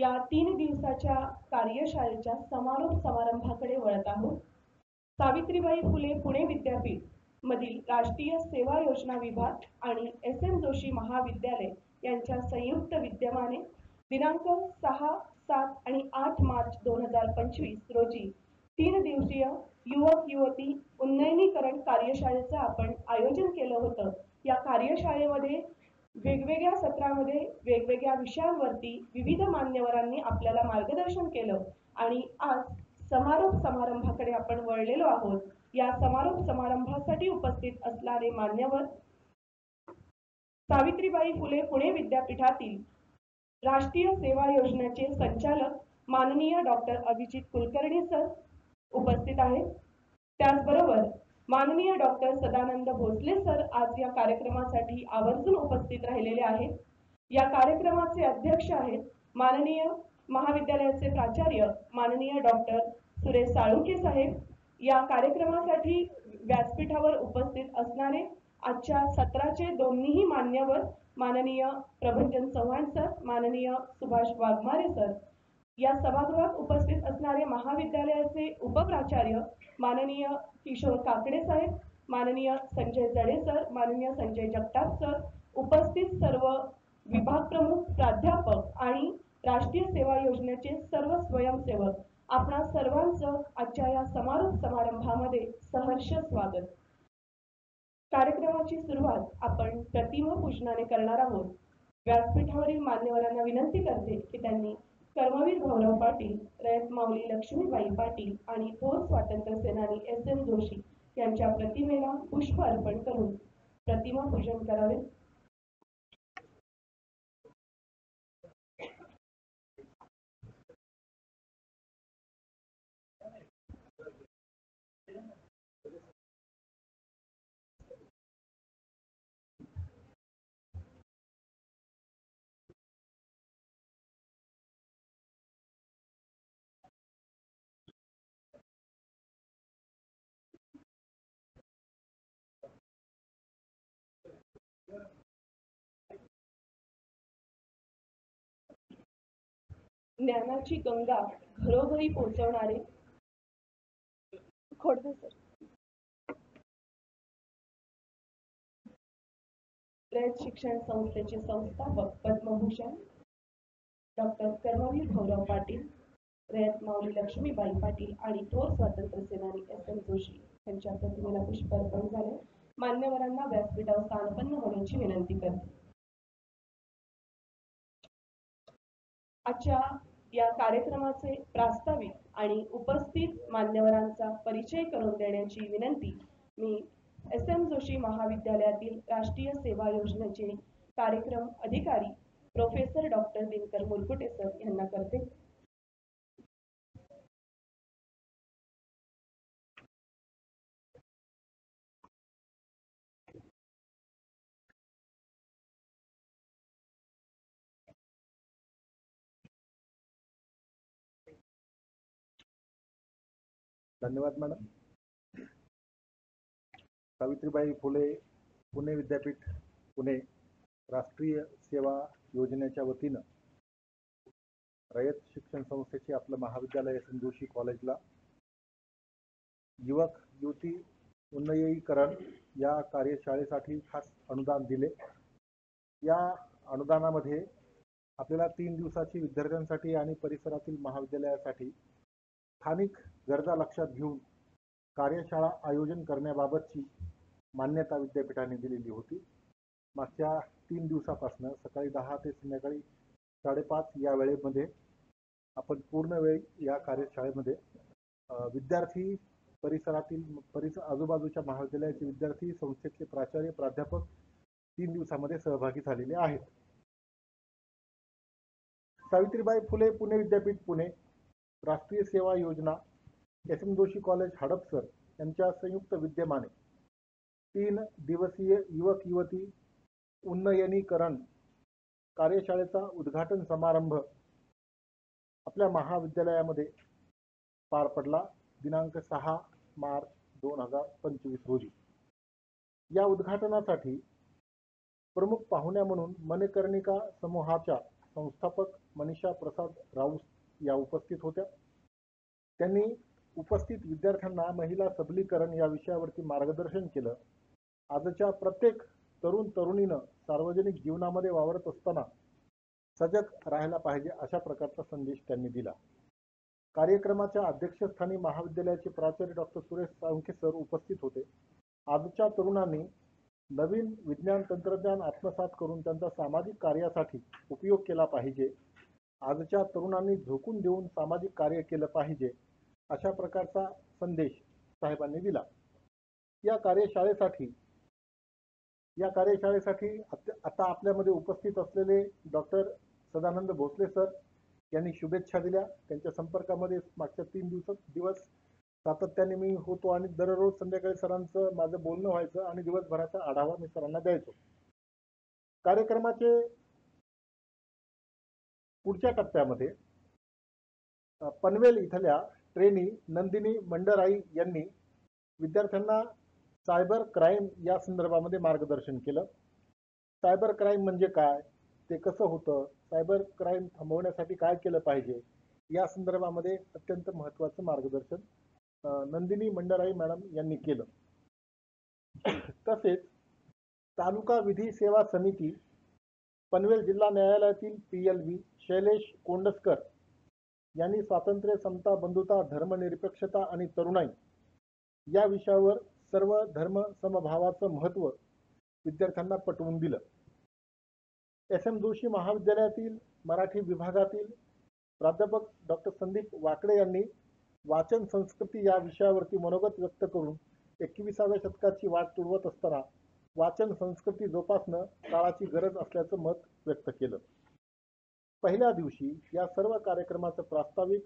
या 3 दिवसाच्या कार्यशाळेच्या समारोप समारंभाकडे वळत आहोत. सावित्रीबाई फुले पुणे विद्यापीठ मधील राष्ट्रीय सेवा योजना विभाग आणि एस.एम. जोशी महाविद्यालय यांच्या संयुक्त विद्यमाने दिनांक 6, 7 आणि 8 मार्च 2025 रोजी 3 दिवसीय युवक युवती उन्नयनीकरण कार्यशाळेचं आपण आयोजन केलं होतं. या कार्यशाळेमध्ये वेगवेगळ्या सत्रामध्ये वेगवेगळ्या विषयांवरती विविध मान्यवरांनी आपल्याला मार्गदर्शन केलं आणि आज समारोप समारंभाकडे आपण वळलेलो आहोत. या समारोप समारंभासाठी उपस्थित असणारे मान्यवर सावित्रीबाई फुले पुणे विद्यापीठातील राष्ट्रीय सेवा योजनेचे संचालक माननीय डॉक्टर अभिजित कुलकर्णी सर उपस्थित आहेत. त्याचबरोबर माननीय डॉक्टर सदानंद भोसले सर आज या कार्यक्रमासाठी आवर्जून उपस्थित राहिलेले आहेत. या कार्यक्रमाचे अध्यक्ष आहेत माननीय महाविद्यालयाचे प्राचार्य माननीय डॉक्टर सुरेश साळुंखे साहेब. या कार्यक्रमासाठी व्यासपीठावर उपस्थित असणारे आजच्या सत्राचे दोन्हीही मान्यवर माननीय प्रभंजन चव्हाण सर, माननीय सुभाष वाघमारे सर. या सभागृहात उपस्थित असणारे महाविद्यालयाचे उपप्राचार्य माननीय किशोर काकडे साहेब, माननीय संजय जडे सर, माननीय संजय जगताप सर, उपस्थित सर्व विभाग प्रमुख, प्राध्यापक आणि राष्ट्रीय सेवा योजनेचे सर्व स्वयंसेवक, आपणा सर्वांचं आजच्या या समारोप समारंभामध्ये सहर्ष स्वागत. कार्यक्रमाची सुरुवात आपण प्रतिमा पूजनाने करणार आहोत. व्यासपीठावरील मान्यवरांना विनंती करते की त्यांनी कर्मवीर भाऊराव पाटील, रयत माऊली लक्ष्मीबाई पाटील आणि थोर स्वातंत्र्य सेनानी एस.एम. जोशी यांच्या प्रतिमेला पुष्प अर्पण करून प्रतिमा पूजन करावे. ज्ञानाची गंगा घरोघरी पोहोचवणारे खोडदे सर, रयत शिक्षण संस्थेचे संस्थापक पद्मभूषण डॉक्टर कर्मवीर भाऊराव पाटील, रयत माऊली लक्ष्मीबाई पाटील आणि थोर स्वातंत्र्य सेनानी एस.एम. जोशी यांच्या प्रतिमेला पुष्प अर्पण झाले. मान्यवरांना व्यासपीठावर स्थानपन्न होण्याची विनंती करते. आजच्या या कार्यक्रमाचे प्रास्ताविक आणि उपस्थित मान्यवरांचा परिचय करून देण्याची विनंती मी एस.एम. जोशी महाविद्यालयातील राष्ट्रीय सेवा योजनेचे कार्यक्रम अधिकारी professor doctor Dinkar Murkute sir यांना करते. धन्यवाद मॅडम. सावित्रीबाई फुले पुणे विद्यापीठ पुणे राष्ट्रीय सेवा योजनेच्या वतीनं रयत शिक्षण संस्थेचे आपलं महाविद्यालय एस.एम. जोशी कॉलेजला युवक युवती उन्नयनीकरण या कार्यशाळेसाठी खास अनुदान दिले. या अनुदानामध्ये आपल्याला 3 दिवसाची विद्यार्थ्यांसाठी आणि परिसरातील महाविद्यालयासाठी स्थानिक गरजा लक्षात घेऊन कार्यशाळा आयोजन करण्याबाबतची मान्यता विद्यापीठाने दिलेली होती. मागच्या 3 दिवसापासून सकाळी 10 ते संध्याकाळी 5:30 या वेळेमध्ये आपण पूर्ण वेळ या कार्यशाळेमध्ये विद्यार्थी, परिसरातील आजूबाजूच्या महाविद्यालयाचे विद्यार्थी, संस्थेचे प्राचार्य, प्राध्यापक 3 दिवसामध्ये सहभागी झालेले आहेत. सावित्रीबाई फुले पुणे विद्यापीठ पुणे राष्ट्रीय सेवा योजना एस.एम. जोशी कॉलेज हडपसर यांच्या संयुक्त विद्यमाने 3 दिवसीय युवक युवती उन्नयनीकरण कार्यशाळेचा उद्घाटन समारंभ आपल्या महाविद्यालयामध्ये पार पडला दिनांक 6 मार्च 2025 रोजी. या उद्घाटनासाठी प्रमुख पाहुण्या म्हणून मणिकर्णिका समूहाच्या संस्थापक मनीषा प्रसाद राऊत या उपस्थित होत्या. त्यांनी उपस्थित विद्यार्थ्यांना महिला सबलीकरण या विषयावरती मार्गदर्शन केलं. आजच्या प्रत्येक तरुण तरुणीनं सार्वजनिक जीवनामध्ये वावरत असताना सजग राहायला पाहिजे अशा प्रकारचा संदेश त्यांनी दिला. कार्यक्रमाच्या अध्यक्षस्थानी महाविद्यालयाचे प्राचार्य डॉक्टर सुरेश साळुंखे सर उपस्थित होते. आजच्या तरुणांनी नवीन विज्ञान तंत्रज्ञान आत्मसात करून त्यांचा सामाजिक कार्यासाठी उपयोग केला पाहिजे. आजच्या तरुणांनी झोकून देऊन सामाजिक कार्य केलं पाहिजे अशा प्रकारचा संदेश साहेबांनी दिला. या कार्यशाळेसाठी आता आपल्यामध्ये उपस्थित असलेले डॉक्टर सदानंद भोसले सर यांनी शुभेच्छा दिल्या. त्यांच्या संपर्कामध्ये मागच्या 3 दिवस सातत्याने मी होतो आणि दररोज संध्याकाळी सरांचं माझं बोलणं व्हायचं आणि दिवसभराचा आढावा मी सरांना द्यायचो. कार्यक्रमाचे पुढच्या टप्प्यामध्ये पनवेल इथल्या ट्रेनी नंदिनी मंडराई यांनी विद्यार्थ्यांना सायबर क्राईम या संदर्भामध्ये मार्गदर्शन केलं. सायबर क्राईम म्हणजे काय, ते कसं होतं, सायबर क्राईम थांबवण्यासाठी काय केलं पाहिजे या संदर्भामध्ये अत्यंत महत्त्वाचं मार्गदर्शन नंदिनी मंडराई मॅडम यांनी केलं. तसेच तालुका विधी सेवा समिती पनवेल जिल्हा न्यायालयातील PLV शैलेश कोंडस्कर यांनी स्वातंत्र्य, समता, बंधुता, धर्मनिरपेक्षता आणि तरुणाई या विषयावर सर्व धर्म समभावाचं महत्त्व विद्यार्थ्यांना पटवून दिलं. SM जोशी महाविद्यालयातील मराठी विभागातील प्राध्यापक डॉक्टर संदीप वाकडे यांनी वाचन संस्कृती या विषयावरती मनोगत व्यक्त करून 21व्या शतकाची वाट तुडवत असताना वाचन संस्कृती जोपासणं काळाची गरज असल्याचं मत व्यक्त केलं. पहिल्या दिवशी या सर्व कार्यक्रमाचं प्रास्ताविक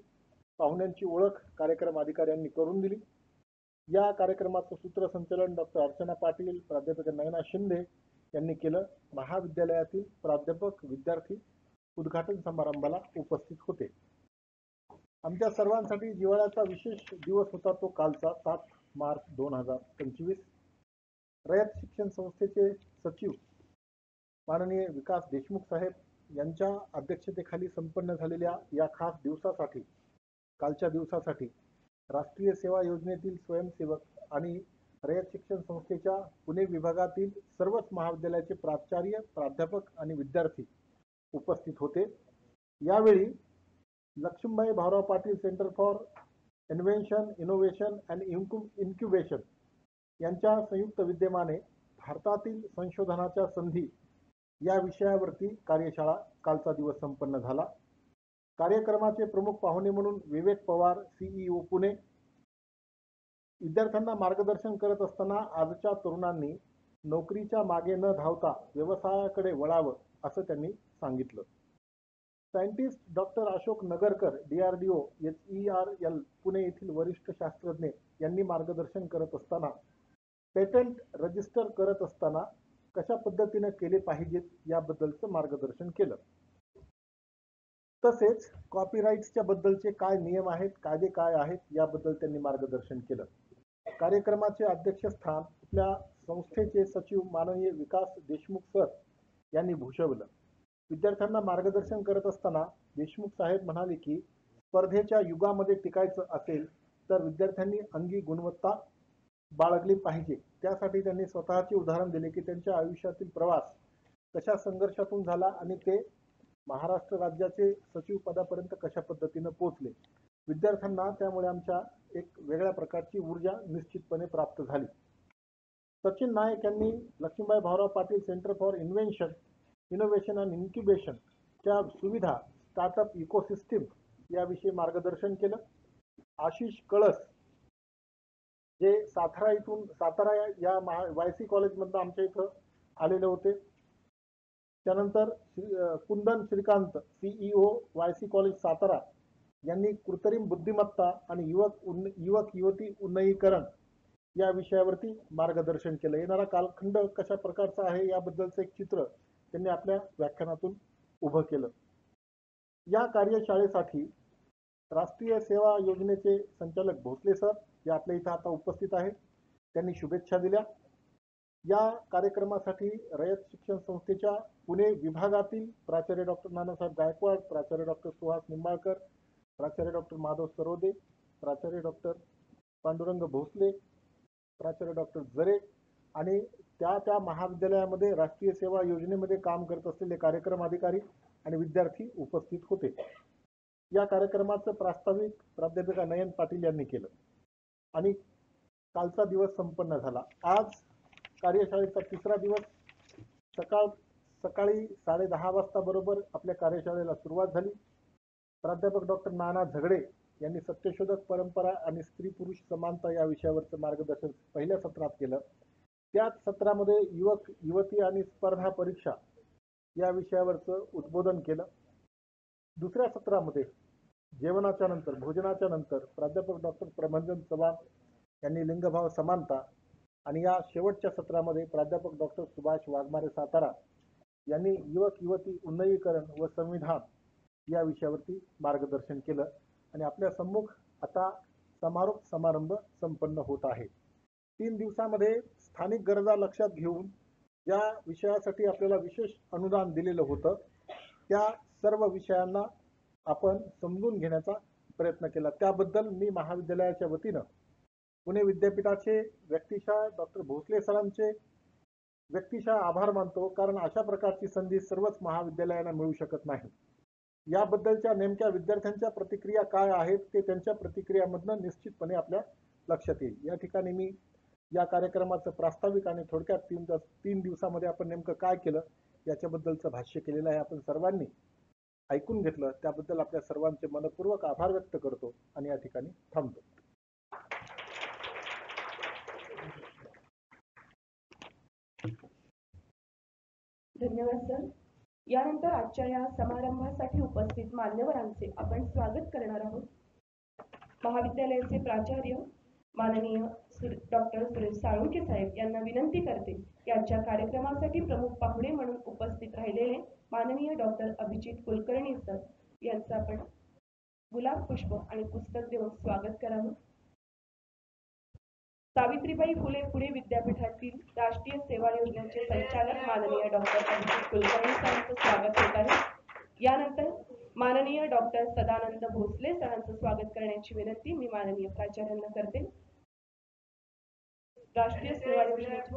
पाहुण्यांची ओळख कार्यक्रम अधिकाऱ्यांनी करून दिली. या कार्यक्रमाचं सूत्रसंचालन डॉक्टर अर्चना पाटील, प्राध्यापिका नयना शिंदे यांनी केलं. महाविद्यालयातील प्राध्यापक, विद्यार्थी उद्घाटन समारंभाला उपस्थित होते. आमच्या सर्वांसाठी जिव्हाळ्याचा विशेष दिवस होता तो कालचा 7 मार्च 2025. रयत शिक्षण संस्थेचे सचिव माननीय विकास देशमुख साहेब यांच्या अध्यक्षतेखाली संपन्न झालेल्या या खास दिवसासाठी, कालच्या दिवसासाठी राष्ट्रीय सेवा योजनेतील स्वयंसेवक आणि रयत शिक्षण संस्थेच्या पुणे विभागातील सर्वच महाविद्यालयाचे प्राचार्य, प्राध्यापक आणि विद्यार्थी उपस्थित होते. यावेळी Lakshmibai Bhaurao Patil centre for invention, innovation and incubation यांच्या संयुक्त विद्यमाने भारतातील संशोधनाच्या संधी या विषयावरती कार्यशाळा कालचा दिवस संपन्न झाला. कार्यक्रमाचे प्रमुख पाहुणे म्हणून विवेक पवार, CEO पुणे, विद्यार्थ्यांना मार्गदर्शन करत असताना आजच्या तरुणांनी नोकरीच्या मागे न धावता व्यवसायाकडे वळावं असं त्यांनी सांगितलं. Scientist doctor Ashok Nagarkar, DRDO HERL Pune येथील वरिष्ठ शास्त्रज्ञ यांनी मार्गदर्शन करत असताना पेटंट रजिस्टर करत असताना कशा पद्धतीने केले पाहिजेत याबद्दलचं मार्गदर्शन केलं. तसेच कॉपीराईट्सच्या बद्दलचे काय नियम आहेत, कायदे काय आहेत याबद्दल त्यांनी मार्गदर्शन केलं. कार्यक्रमाचे अध्यक्षस्थान आपल्या संस्थेचे सचिव माननीय विकास देशमुख सर यांनी भूषवलं. विद्यार्थ्यांना मार्गदर्शन करत असताना देशमुख साहेब म्हणाले की स्पर्धेच्या युगामध्ये टिकायचं असेल तर विद्यार्थ्यांनी अंगी गुणवत्ता बाळगली पाहिजे. त्यासाठी त्यांनी स्वतःचे उदाहरण दिले की त्यांच्या आयुष्यातील प्रवास कशा संघर्षातून झाला आणि ते महाराष्ट्र राज्याचे सचिव पदापर्यंत कशा पद्धतीने पोहोचले. विद्यार्थ्यांना त्यामुळे आमच्या एक वेगळ्या प्रकारची ऊर्जा निश्चितपणे प्राप्त झाली. सचिन नायक यांनी Lakshmibai Bhaurao Patil centre for invention, innovation and incubation च्या सुविधा, स्टार्टअप इकोसिस्टीम याविषयी मार्गदर्शन केलं. आशिष कळस जे सातारा या YC कॉलेजमधून आमच्या इथं आलेले होते. त्यानंतर Kundan Shrikant, CEO YC college Satara यांनी कृत्रिम बुद्धिमत्ता आणि युवक युवती उन्नतीकरण या विषयावरती मार्गदर्शन केलं. येणारा कालखंड कशा प्रकारचा आहे याबद्दलचं एक चित्र त्यांनी आपल्या व्याख्यानातून उभं केलं. या कार्यशाळेसाठी राष्ट्रीय सेवा योजनेचे संचालक भोसले सर जे आपल्या इथं आता उपस्थित आहेत त्यांनी शुभेच्छा दिल्या. या कार्यक्रमासाठी रयत शिक्षण संस्थेच्या पुणे विभागातील प्राचार्य डॉक्टर नानासाहेब गायकवाड, प्राचार्य डॉक्टर सुहास निंबाळकर, प्राचार्य डॉक्टर माधव सरोदे, प्राचार्य डॉक्टर पांडुरंग भोसले, प्राचार्य डॉक्टर जरे आणि त्या महाविद्यालयामध्ये राष्ट्रीय सेवा योजनेमध्ये काम करत असलेले कार्यक्रम अधिकारी आणि विद्यार्थी उपस्थित होते. या कार्यक्रमाचं प्रास्ताविक प्राध्यापिका नयन पाटील यांनी केलं आणि कालचा दिवस संपन्न झाला. आज कार्यशाळेचा तिसरा दिवस. सकाळी 10:30 वाजता बरोबर आपल्या कार्यशाळेला सुरुवात झाली. प्राध्यापक डॉक्टर नाना झगडे यांनी सत्यशोधक परंपरा आणि स्त्री पुरुष समानता या विषयावरचं मार्गदर्शन पहिल्या सत्रात केलं. त्याच सत्रामध्ये युवक युवती आणि स्पर्धा परीक्षा या विषयावरचं उद्बोधन केलं. दुसऱ्या सत्रामध्ये जेवणाच्या नंतर भोजनाच्या नंतर प्राध्यापक डॉक्टर प्रभंजन चव्हाण यांनी लिंगभाव समानता आणि या शेवटच्या सत्रामध्ये प्राध्यापक डॉक्टर सुभाष वाघमारे सातारा यांनी युवक युवती उन्नयीकरण व संविधान या विषयावरती मार्गदर्शन केलं आणि आपल्या सम्मुख आता समारोप समारंभ संपन्न होत आहे. 3 दिवसामध्ये स्थानिक गरजा लक्षात घेऊन ज्या विषयासाठी आपल्याला विशेष अनुदान दिलेलं होतं त्या सर्व विषयांना आपण समजून घेण्याचा प्रयत्न केला. त्याबद्दल मी महाविद्यालयाच्या वतीनं पुणे विद्यापीठाचे व्यक्तिशः डॉक्टर भोसले सरांचे व्यक्तिशः आभार मानतो, कारण अशा प्रकारची संधी सर्वच महाविद्यालयांना मिळू शकत नाही. याबद्दलच्या नेमक्या विद्यार्थ्यांच्या प्रतिक्रिया काय आहेत ते त्यांच्या प्रतिक्रियामधनं निश्चितपणे आपल्या लक्षात येईल. या ठिकाणी मी या कार्यक्रमाचं प्रास्ताविक आणि थोडक्यात 3 दिवसामध्ये आपण नेमकं काय केलं याच्याबद्दलचं भाष्य केलेलं आहे. आपण सर्वांनी ऐकून घेतलं त्याबद्दल आपल्या सर्वांचे मनपूर्वक आभार व्यक्त करतो आणि या ठिकाणी थांबतो. धन्यवाद सर. यानंतर आजच्या या समारंभासाठी उपस्थित मान्यवरांचे आपण स्वागत करणार आहोत. महाविद्यालयाचे प्राचार्य माननीय डॉक्टर सुरेश साळुंखे साहेब यांना विनंती करते यांच्या कार्यक्रमासाठी प्रमुख पाहुणे म्हणून उपस्थित राहिलेले माननीय डॉक्टर अभिजित कुलकर्णी सर यांचं आपण गुलाब पुष्प आणि पुस्तक देऊन स्वागत करावं. सावित्रीबाई फुले पुणे विद्यापीठातील राष्ट्रीय सेवा योजनेचे संचालक माननीय डॉक्टर अभिजित कुलकर्णी सरांचं स्वागत होत आहे. यानंतर माननीय डॉक्टर सदानंद भोसले सरांचं स्वागत करण्याची विनंती मी माननीय प्राचार्यांना करते. राष्ट्रीय सेवा योजनेचे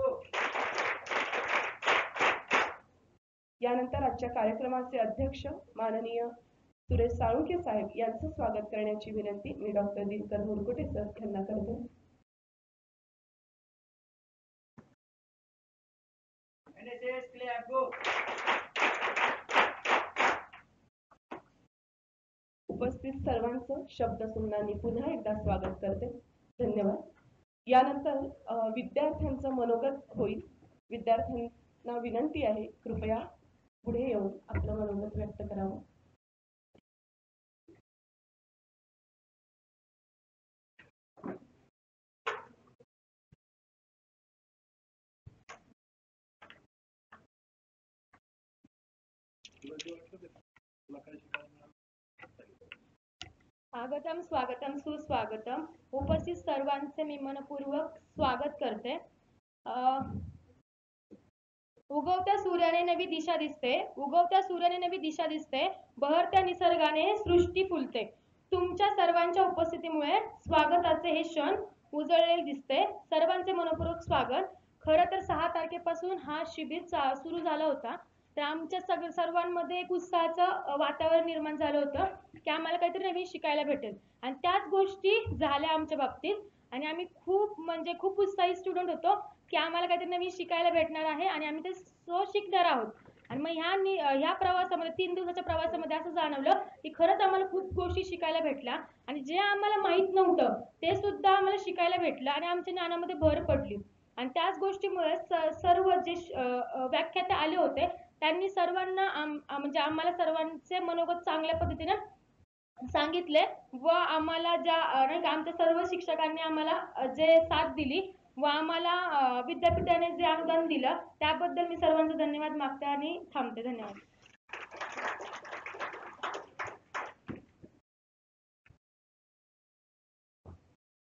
यानंतर आजच्या कार्यक्रमाचे अध्यक्ष माननीय सुरेश साळुंखे साहेब यांचं स्वागत करण्याची विनंती मी डॉक्टर दिनकर मुरकुटे सर यांना करते. उपस्थित सर्वांचं शब्द सुमनांनी पुन्हा एकदा स्वागत करते. धन्यवाद. यानंतर विद्यार्थ्यांचं मनोगत होईल. विद्यार्थ्यांना विनंती आहे कृपया पुढे येऊन आपलं मनोगत व्यक्त करावं. स्वागतम स्वागतम सुस्वागतम. उपस्थित सर्वांचे मी मनपूर्वक स्वागत करते. उगवत्या सूर्याने नवी दिशा दिसते, उगवत्या सूर्याने नवी दिशा दिसते, बहरत्या निसर्गाने सृष्टी फुलते. तुमच्या सर्वांच्या उपस्थितीमुळे स्वागताचे हे क्षण उजळलेले दिसते. सर्वांचे मनपूर्वक स्वागत. खरं तर 6 तारखेपासून हा शिबिर सुरू झाला होता. तर आमच्या सर्वांमध्ये एक उत्साहाचं वातावरण निर्माण झालं होतं की आम्हाला काहीतरी नवीन शिकायला भेटेल आणि त्याच गोष्टी झाल्या आमच्या बाबतीत आणि आम्ही खूप उत्साही स्टुडंट होतो की आम्हाला काहीतरी नवीन शिकायला भेटणार आहे आणि आम्ही ते शिकणार आहोत. आणि मग ह्या प्रवासामध्ये 3 दिवसाच्या प्रवासामध्ये असं जाणवलं की खरंच आम्हाला खूप गोष्टी शिकायला भेटल्या आणि जे आम्हाला माहित नव्हतं ते सुद्धा आम्हाला शिकायला भेटलं आणि आमच्या ज्ञानामध्ये भर पडली. आणि त्याच गोष्टीमुळे सर्व जे व्याख्याते आले होते त्यांनी सर्वांना म्हणजे आम्हाला सर्वांचे मनोगत चांगल्या पद्धतीने सांगितले व आम्हाला आमच्या सर्व शिक्षकांनी आम्हाला जे साथ दिली व आम्हाला विद्यापीठाने जे अनुदान दिलं त्याबद्दल मी सर्वांचे धन्यवाद मागते आणि थांबते. धन्यवाद.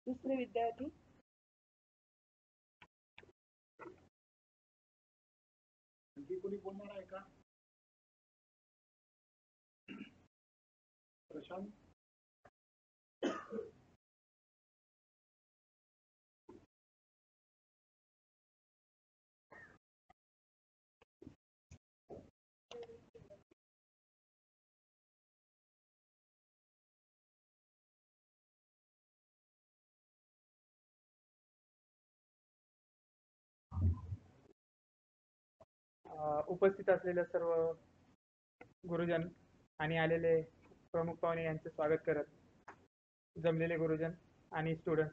दुसरे विद्यार्थी कोणी बोलणार आहे का? प्रशांत. उपस्थित असलेल्या सर्व गुरुजन आणि आलेले प्रमुख पाहुणे यांचे स्वागत करत, जमलेले गुरुजन आणि स्टुडंट,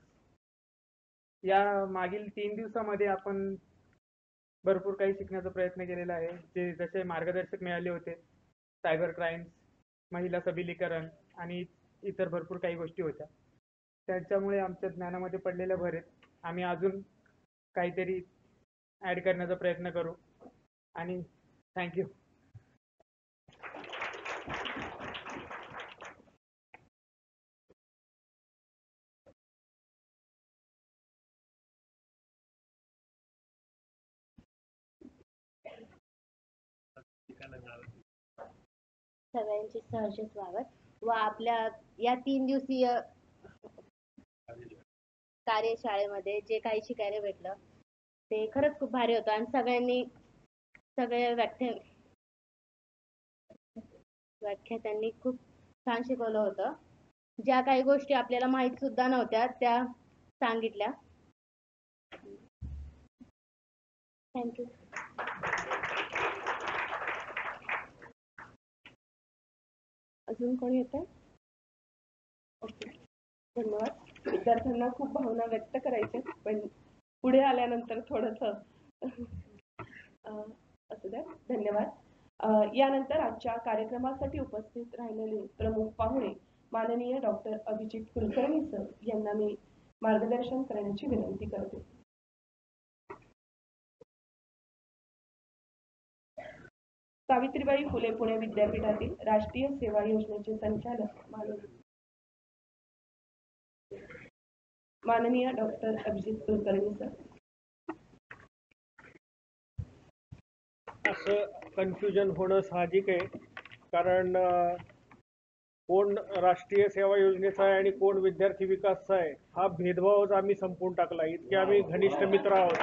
या मागील 3 दिवसामध्ये आपण भरपूर काही शिकण्याचा प्रयत्न केलेला आहे. जे जसे मार्गदर्शक मिळाले होते, सायबर क्राईम्स, महिला सबलीकरण आणि इतर भरपूर काही गोष्टी होत्या. त्याच्यामुळे आमच्या ज्ञानामध्ये पडलेल्या भर आहेत. आम्ही अजून काहीतरी ॲड करण्याचा प्रयत्न करू आणि थँक्यू. सगळ्यांचे सहर्ष स्वागत व आपल्या या 3 दिवसीय कार्यशाळेमध्ये जे काही शिकायला भेटलं ते खरंच खूप भारी होतं आणि सगळ्या व्याख्यात्यांनी खूप छान शिकवलं होतं. ज्या काही गोष्टी आपल्याला माहित सुद्धा नव्हत्या त्या सांगितल्या. थँक्यू. अजून कोणी येतंय? ओके, धन्यवाद. विद्यार्थ्यांना खूप भावना व्यक्त करायच्या, पण पुढे आल्यानंतर थोडंसं असू द्या. धन्यवाद. यानंतर आजच्या कार्यक्रमासाठी उपस्थित राहिलेले प्रमुख पाहुणे माननीय डॉक्टर अभिजित कुलकर्णी सर यांना मी मार्गदर्शन करण्याची विनंती करते. सावित्रीबाई फुले पुणे विद्यापीठातील राष्ट्रीय सेवा योजनेचे संचालक माननीय डॉक्टर अभिजित कुलकर्णी सर. असं कन्फ्युजन होणं साहजिक आहे, कारण कोण राष्ट्रीय सेवा योजनेचा आहे आणि कोण विद्यार्थी विकासचा आहे हा भेदभावच आम्ही संपवून टाकला. इतके आम्ही घनिष्ठ मित्र आहोत.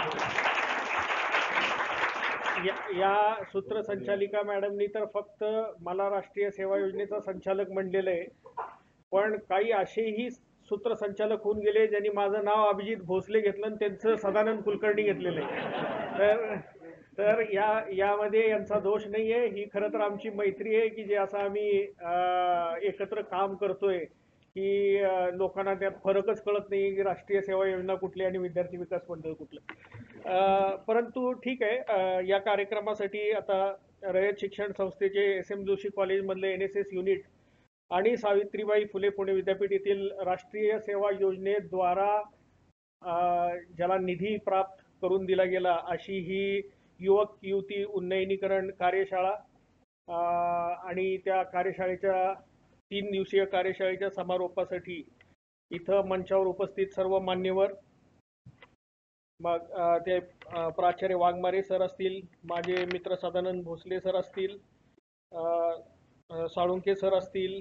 या सूत्रसंचालिका मॅडमनी तर फक्त मला राष्ट्रीय सेवा योजनेचा संचालक म्हणलेलं आहे, पण काही असेही सूत्रसंचालक होऊन गेले ज्यांनी माझं नाव अभिजित भोसले घेतलं आणि त्यांचं सदानंद कुलकर्णी घेतलेलं आहे. तर यामध्ये यांचा दोष नाहीये. ही खरं तर आमची मैत्री आहे की जे असं आम्ही एकत्र काम करतोय की लोकांना त्यात फरकच कळत नाही की राष्ट्रीय सेवा योजना कुठली आणि विद्यार्थी विकास मंडळ कुठलं. परंतु ठीक आहे, या कार्यक्रमासाठी आता रयत शिक्षण संस्थेचे SM जोशी कॉलेजमधले NSS युनिट आणि सावित्रीबाई फुले पुणे विद्यापीठ येथील राष्ट्रीय सेवा योजनेद्वारा ज्याला निधी प्राप्त करून दिला गेला अशी ही युवक युवती उन्नयनीकरण कार्यशाळा आणि त्या कार्यशाळेच्या 3 दिवसीय कार्यशाळेच्या समारोपासाठी इथं मंचावर उपस्थित सर्व मान्यवर, मग ते प्राचार्य वाघमारे सर असतील, माझे मित्र सदानंद भोसले सर असतील, साळुंके सर असतील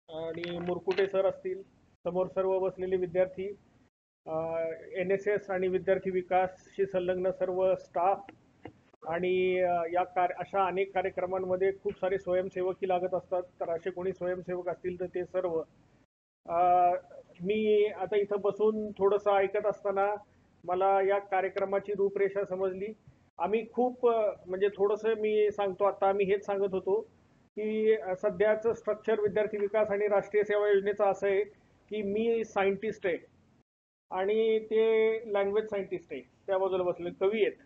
आणि मुरकुटे सर असतील, समोर सर्व बसलेले विद्यार्थी, NSS आणि विद्यार्थी विकासशी संलग्न सर्व स्टाफ आणि अशा अनेक कार्यक्रमांमध्ये खूप सारे स्वयंसेवकही लागत असतात. तर असे कोणी स्वयंसेवक असतील तर ते सर्व. मी आता इथं बसून थोडंसं ऐकत असताना मला या कार्यक्रमाची रूपरेषा समजली. आम्ही खूप म्हणजे थोडंसं मी सांगतो, आता आम्ही हेच सांगत होतो की सध्याचं स्ट्रक्चर विद्यार्थी विकास आणि राष्ट्रीय सेवा योजनेचं असं आहे की मी सायंटिस्ट आहे आणि ते लँग्वेज सायंटिस्ट आहे, त्या बाजूला बसले कवी आहेत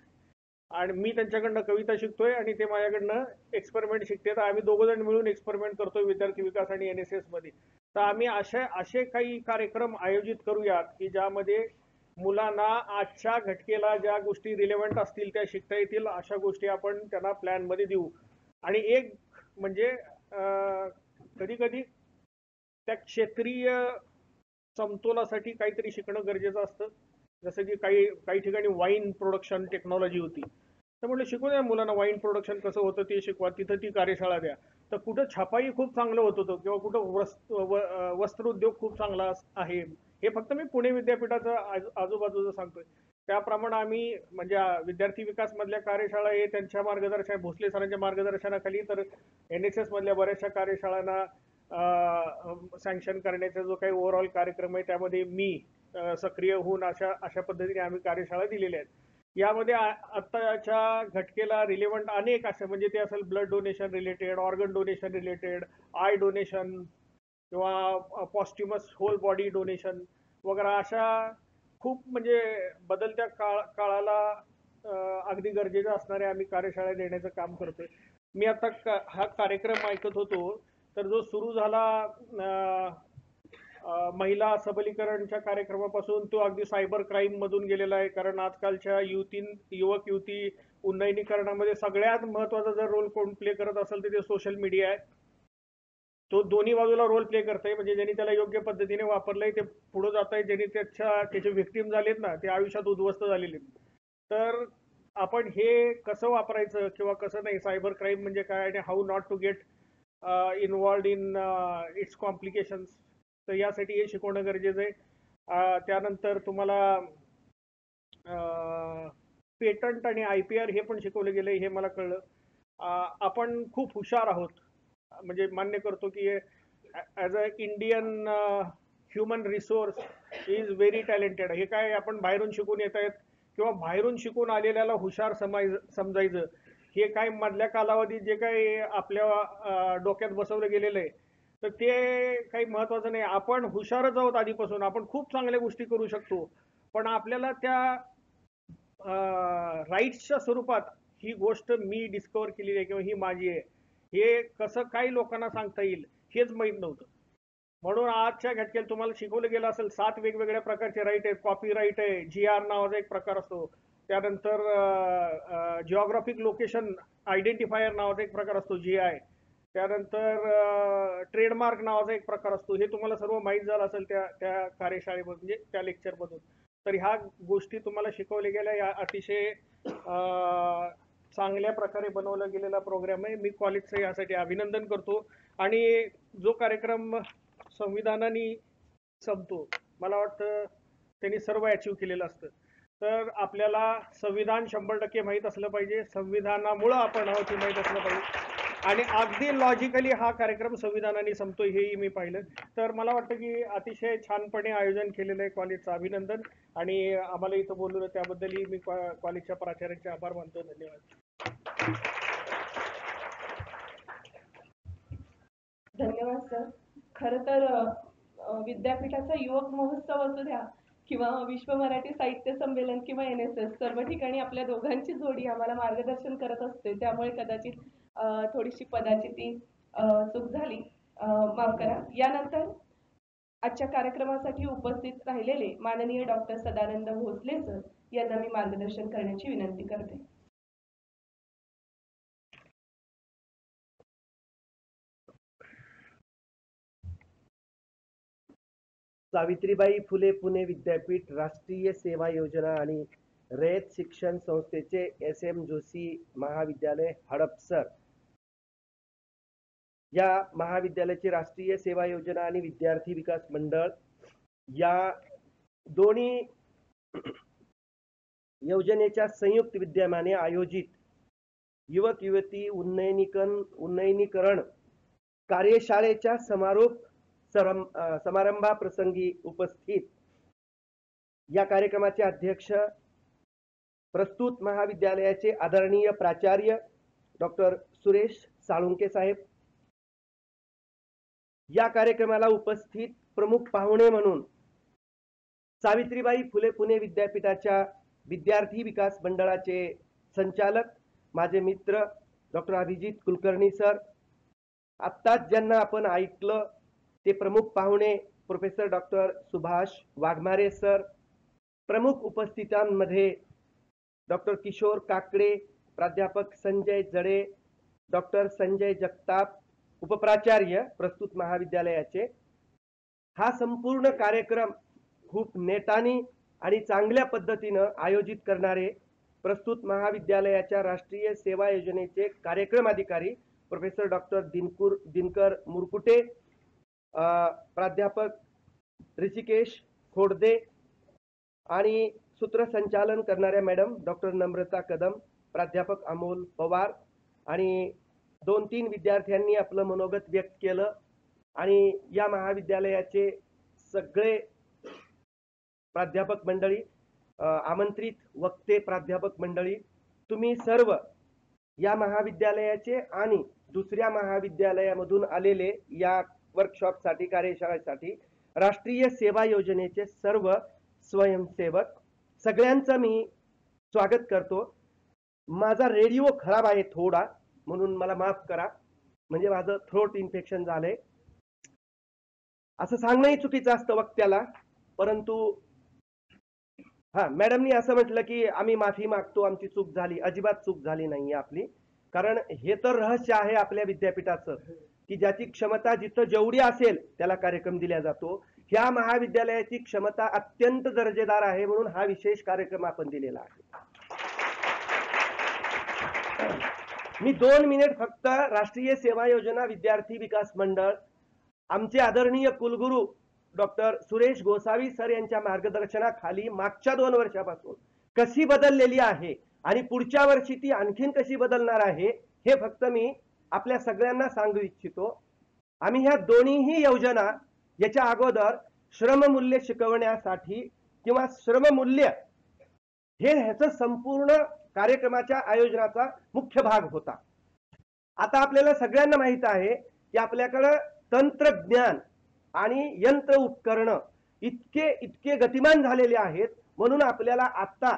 आणि मी त्यांच्याकडनं कविता शिकतोय आणि ते माझ्याकडनं एक्सपेरिमेंट शिकते. तर आम्ही दोघं जण मिळून एक्सपेरिमेंट करतोय विद्यार्थी विकास आणि NSS मध्ये. तर आम्ही असे काही कार्यक्रम आयोजित करूयात की ज्यामध्ये मुलांना आजच्या घटकेला ज्या गोष्टी रिलेव्हंट असतील त्या शिकता येतील अशा गोष्टी आपण त्यांना प्लॅन मध्ये देऊ. आणि एक म्हणजे कधी कधी त्या क्षेत्रीय समतोलासाठी काहीतरी शिकणं गरजेचं असतं. जसं की काही ठिकाणी वाईन प्रोडक्शन टेक्नॉलॉजी होती, तर म्हटलं शिकू द्या मुलांना, वाईन प्रोडक्शन कसं होतं ते शिकवा, तिथं ती कार्यशाळा द्या. तर कुठं छपाई खूप चांगलं होत होतं किंवा कुठं वस्त्रोद्योग खूप चांगला आहे, हे फक्त मी पुणे विद्यापीठाचं आजूबाजूचं सांगतोय. त्याप्रमाणे आम्ही म्हणजे विद्यार्थी विकास मधल्या कार्यशाळा हे त्यांच्या मार्गदर्शन, भोसले सरांच्या मार्गदर्शनाखाली, तर NSS मधल्या बऱ्याचशा कार्यशाळांना सँक्शन करण्याचा जो काही ओव्हरऑल कार्यक्रम आहे त्यामध्ये मी सक्रिय होऊन अशा पद्धतीने आम्ही कार्यशाळा दिलेल्या आहेत. यामध्ये आत्ताच्या घटकेला रिलेव्हंट अनेक असे, म्हणजे ते असेल blood donation related, organ donation related, I donation किंवा पॉस्ट्युमस होल बॉडी डोनेशन वगैरे, अशा खूप म्हणजे बदलत्या काळाला अगदी गरजेचं असणारे आम्ही कार्यशाळा देण्याचं काम करतोय. मी आता हा कार्यक्रम ऐकत होतो, तर जो सुरू झाला महिला सबलीकरणच्या कार्यक्रमापासून तो अगदी सायबर क्राईम मधून गेलेला आहे. कारण आजकालच्या युवक युवती उन्नयनीकरणामध्ये सगळ्यात महत्वाचा जर रोल कोण प्ले करत असेल तर ते सोशल मीडिया आहे. तो दोन्ही बाजूला रोल प्ले करतोय. म्हणजे ज्यांनी त्याला योग्य पद्धतीने वापरलंय ते पुढे जात आहे, ज्यांनी त्याचे व्हिक्टीम झालेत ना ते आयुष्यात उद्ध्वस्त झालेले. तर आपण हे कसं वापरायचं किंवा कसं नाही, सायबर क्राईम म्हणजे काय आणि how not to get involved in its complications, तर यासाठी हे शिकवणं गरजेचं आहे. त्यानंतर तुम्हाला पेटंट आणि IPR हे पण शिकवलं गेलं हे मला कळलं. आपण खूप हुशार आहोत, म्हणजे मान्य करतो की as a Indian human resource is very talented. हे काय आपण बाहेरून शिकून येत आहेत किंवा बाहेरून शिकून आलेल्याला हुशार समजायचं, हे काय मधल्या कालावधीत जे काही आपल्या डोक्यात बसवलं गेलेलं आहे तर ते काही महत्वाचं नाही. आपण हुशारच आहोत आधीपासून, आपण खूप चांगल्या गोष्टी करू शकतो, पण आपल्याला त्या राईट्सच्या स्वरूपात ही गोष्ट मी डिस्कवर केलेली आहे किंवा ही माझी आहे हे कसं काही लोकांना सांगता येईल हेच माहीत नव्हतं. म्हणून आजच्या घटकेला तुम्हाला शिकवलं गेलं असेल 7 वेगवेगळ्या प्रकारचे राईट आहेत. कॉपी राईट आहे, GR नावाचा एक प्रकार असतो, त्यानंतर जिओग्राफिक लोकेशन आयडेंटिफायर नावाचा एक प्रकार असतो GI, त्यानंतर ट्रेडमार्क नावाचा एक प्रकार असतो. हे तुम्हाला सर्व माहीत झालं असेल त्या कार्यशाळेमध्ये, म्हणजे त्या लेक्चरमधून. तर ह्या गोष्टी तुम्हाला शिकवल्या गेल्या. या अतिशय चांगल्या प्रकारे बनवला गेलेला प्रोग्राम आहे. मी कॉलेजचं यासाठी अभिनंदन करतो. आणि जो कार्यक्रम संविधानाने संपतो, मला वाटतं त्यांनी सर्व अचीव्ह केलेलं असतं. तर आपल्याला संविधान 100% माहीत असलं पाहिजे, संविधानामुळं आपण आहोत हे माहीत असलं पाहिजे, आणि अगदी लॉजिकली हा कार्यक्रम संविधानाने संपतो हेही मी पाहिलं. तर मला वाटतं की अतिशय छानपणे आयोजन केलेलं आहे, कॉलेजचं अभिनंदन. आणि आम्हाला इथं बोलवलं त्याबद्दलही मी कॉलेजच्या प्राचार्यांचे आभार मानतो. धन्यवाद. धन्यवाद सर. खरं तर विद्यापीठाचा युवक महोत्सव असू द्या किंवा विश्व मराठी साहित्य संमेलन किंवा NSS, सर्व ठिकाणी आपल्या दोघांची जोडी आम्हाला मार्गदर्शन करत असते. त्यामुळे कदाचित थोडीशी पदाची ती चूक झाली, माफ करा. यानंतर आजच्या कार्यक्रमासाठी उपस्थित राहिलेले माननीय डॉक्टर सदानंद भोसले सर यांना मी मार्गदर्शन करण्याची विनंती करते. सावित्रीबाई फुले पुणे विद्यापीठ राष्ट्रीय सेवा योजना आणि रयत शिक्षण संस्थेचे SM जोशी महाविद्यालय हडपसर या महाविद्यालयाची राष्ट्रीय सेवा योजना आणि विद्यार्थी विकास मंडळ या दोन्ही योजनेच्या संयुक्त विद्यमाने आयोजित युवक युवती उन्नयनीकरण कार्यशाळेच्या समारंभाप्रसंगी उपस्थित या कार्यक्रमाचे अध्यक्ष प्रस्तुत महाविद्यालयाचे आदरणीय प्राचार्य डॉक्टर सुरेश साळुंके साहेब, या कार्यक्रमाला उपस्थित प्रमुख पाहुणे म्हणून सावित्रीबाई फुले पुणे विद्यापीठाच्या विद्यार्थी विकास मंडळाचे संचालक माझे मित्र डॉक्टर अभिजित कुलकर्णी सर, आत्ताच ज्यांना आपण ऐकलं ते प्रमुख पाहुणे professor doctor Subhash Waghmare sir, प्रमुख उपस्थितांमध्ये डॉक्टर किशोर काकडे, प्राध्यापक संजय जडे, डॉक्टर संजय जगताप, उपप्राचार्य प्रस्तुत महाविद्यालयाचे. हा संपूर्ण कार्यक्रम खूप नेटाने आणि चांगल्या पद्धतीनं आयोजित करणारे प्रस्तुत महाविद्यालयाच्या राष्ट्रीय सेवा योजनेचे कार्यक्रम अधिकारी प्रोफेसर डॉक्टर दिनकर मुरकुटे, प्राध्यापक ऋषिकेश खोडदे आणि सूत्रसंचालन करणाऱ्या मॅडम डॉक्टर नम्रता कदम, प्राध्यापक अमोल पवार आणि 2-3 विद्यार्थ्यांनी आपलं मनोगत व्यक्त केलं आणि या महाविद्यालयाचे सगळे प्राध्यापक मंडळी, आमंत्रित वक्ते प्राध्यापक मंडळी, तुम्ही सर्व या महाविद्यालयाचे आणि दुसऱ्या महाविद्यालयामधून आलेले या वर्कशॉपसाठी, कार्यशाळेसाठी राष्ट्रीय सेवा योजनेचे सर्व स्वयंसेवक सगळ्यांचं मी स्वागत करतो. माझा रेडिओ खराब आहे थोडा, म्हणून मला माफ करा, म्हणजे माझं थ्रोट इन्फेक्शन झालंय. असं सांगणंही चुकीचं असतं वक्त्याला, परंतु मॅडमनी असं म्हटलं की आम्ही माफी मागतो, आमची चूक झाली. अजिबात चूक झाली नाहीये आपली, कारण हे तर रहस्य आहे आपल्या विद्यापीठाचं की ज्याची क्षमता जिथं जेवढी असेल त्याला कार्यक्रम दिला जातो. ह्या महाविद्यालयाची क्षमता अत्यंत दर्जेदार आहे, म्हणून हा विशेष कार्यक्रम आपण दिलेला आहे. मी 2 मिनिट फक्त राष्ट्रीय सेवा योजना विद्यार्थी विकास मंडळ, आमचे आदरणीय कुलगुरू डॉक्टर सुरेश गोसावी सर यांच्या मार्गदर्शनाखाली मागच्या 2 वर्षापासून कशी बदललेली आहे आणि पुढच्या वर्षी ती आणखीन कशी बदलणार आहे हे फक्त मी आपल्या सगळ्यांना सांगू इच्छितो. आम्ही ह्या दोन्हीही योजना याच्या अगोदर श्रममूल्य शिकवण्यासाठी किंवा श्रममूल्य हे ह्याचं संपूर्ण कार्यक्रमाच्या आयोजनाचा मुख्य भाग होता. आता आपल्याला सगळ्यांना माहित आहे की आपल्याकडे तंत्रज्ञान आणि यंत्र उपकरणं इतके गतिमान झालेले आहेत, म्हणून आपल्याला आता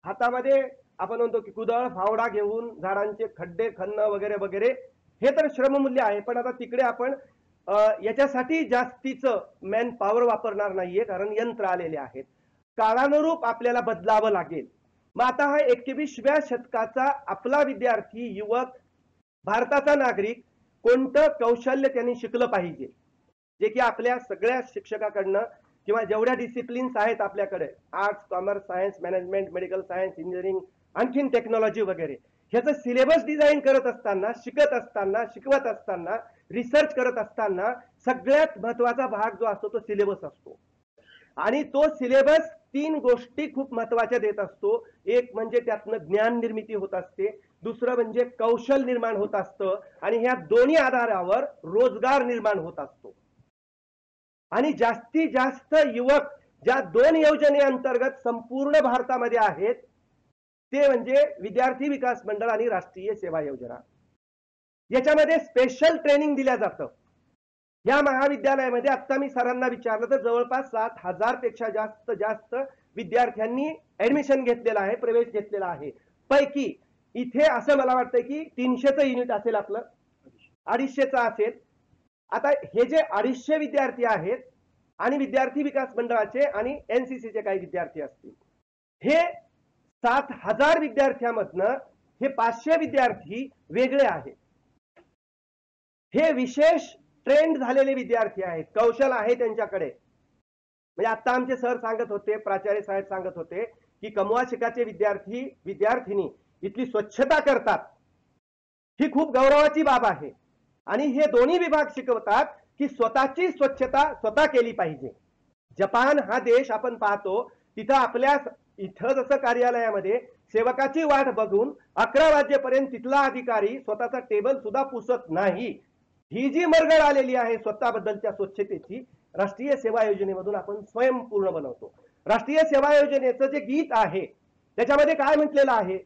हातामध्ये आपण म्हणतो की कुदळ फावडा घेऊन झाडांचे खड्डे खणणं वगैरे वगैरे हे तर श्रममूल्य आहे. पण आता तिकडे आपण याच्यासाठी जास्तीचं मॅन पॉवर वापरणार नाहीये, कारण यंत्र आलेले आहेत. काळानुरूप आपल्याला बदलावं लागेल. मग आता हा 21व्या शतकाचा आपला विद्यार्थी, युवक, भारताचा नागरिक कोणतं कौशल्य त्यांनी शिकलं पाहिजे, जे की आपल्या सगळ्या शिक्षकाकडनं किंवा जेवढ्या डिसिप्लिन्स आहेत आपल्याकडे, arts, commerce, science, management, medical science, engineering, आणखीन टेक्नॉलॉजी वगैरे, ह्याचं सिलेबस डिझाईन करत असताना, शिकत असताना, शिकवत असताना, रिसर्च करत असताना सगळ्यात महत्वाचा भाग जो असतो तो सिलेबस असतो. आणि तो सिलेबस 3 गोष्टी खूप महत्वाच्या देत असतो. एक म्हणजे त्यातनं ज्ञान निर्मिती होत असते, दुसरं म्हणजे कौशल निर्माण होत असतं, आणि ह्या दोन्ही आधारावर रोजगार निर्माण होत असतो. आणि जास्तीत जास्त युवक ज्या 2 योजनेअंतर्गत संपूर्ण भारतामध्ये आहेत ते म्हणजे विद्यार्थी विकास मंडळ आणि राष्ट्रीय सेवा योजना. याच्यामध्ये स्पेशल ट्रेनिंग दिल्या जातं. या महाविद्यालयामध्ये आता मी सरांना विचारलं तर जवळपास 7,000 पेक्षा जास्त विद्यार्थ्यांनी ऍडमिशन घेतलेलं आहे, प्रवेश घेतलेला आहे. पैकी इथे असं मला वाटतं की 300चं युनिट असेल, आपलं 250चं असेल. आता हे जे 250 विद्यार्थी आहेत आणि विद्यार्थी विकास मंडळाचे आणि एनसीसीचे काही विद्यार्थी असतील, हे 7,000 विद्यार्थ्यांमधनं हे 500 विद्यार्थी वेगळे आहेत. हे विशेष ट्रेंड झालेले विद्यार्थी आहेत, कौशल आहे त्यांच्याकडे. म्हणजे आता आमचे सर सांगत होते, प्राचार्य साहेब सांगत होते की कमवा शिकाचे विद्यार्थी विद्यार्थिनी इथली स्वच्छता करतात, ही खूप गौरवाची बाब आहे. आणि हे दोन्ही विभाग शिकवतात की स्वतःची स्वच्छता स्वतः केली पाहिजे. जपान हा देश आपण पाहतो, तिथं आपल्या इथं जसं कार्यालयामध्ये सेवकाची वाट बघून 11 वाजेपर्यंत तिथला अधिकारी स्वतःचा टेबल सुद्धा पुसत नाही. ही जी मरगळ आलेली आहे स्वतःबद्दलच्या स्वच्छतेची, राष्ट्रीय सेवा योजनेमधून आपण स्वयंपूर्ण बनवतो. राष्ट्रीय सेवा योजनेचं जे गीत आहे त्याच्यामध्ये काय म्हटलेलं आहे,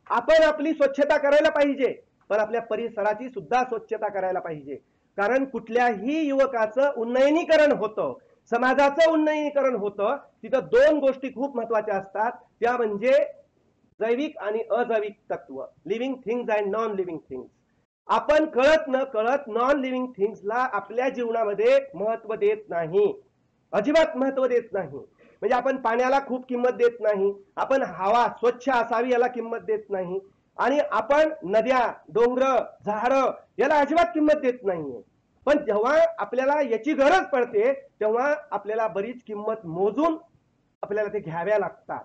आपण आपली स्वच्छता करायला पाहिजे, पण आपल्या परिसराची सुद्धा स्वच्छता करायला पाहिजे. कारण कुठल्याही युवकाचं उन्नयनीकरण होतं, समाजाचं उन्नयनीकरण होतं, तिथं 2 गोष्टी खूप महत्वाच्या असतात, त्या म्हणजे जैविक आणि अजैविक तत्व, living things and non living things. आपण कळत न कळत नॉन लिव्हिंग थिंग्सला आपल्या जीवनामध्ये महत्व देत नाही, अजिबात महत्व देत नाही. म्हणजे आपण पाण्याला खूप किंमत देत नाही, आपण हवा स्वच्छ असावी याला किंमत देत नाही, आणि आपण नद्या, डोंगर, झाडं याला अजिबात किंमत देत नाहीये. पण जेव्हा आपल्याला याची गरज पडते तेव्हा आपल्याला बरीच किंमत मोजून आपल्याला ते घ्याव्या लागतात.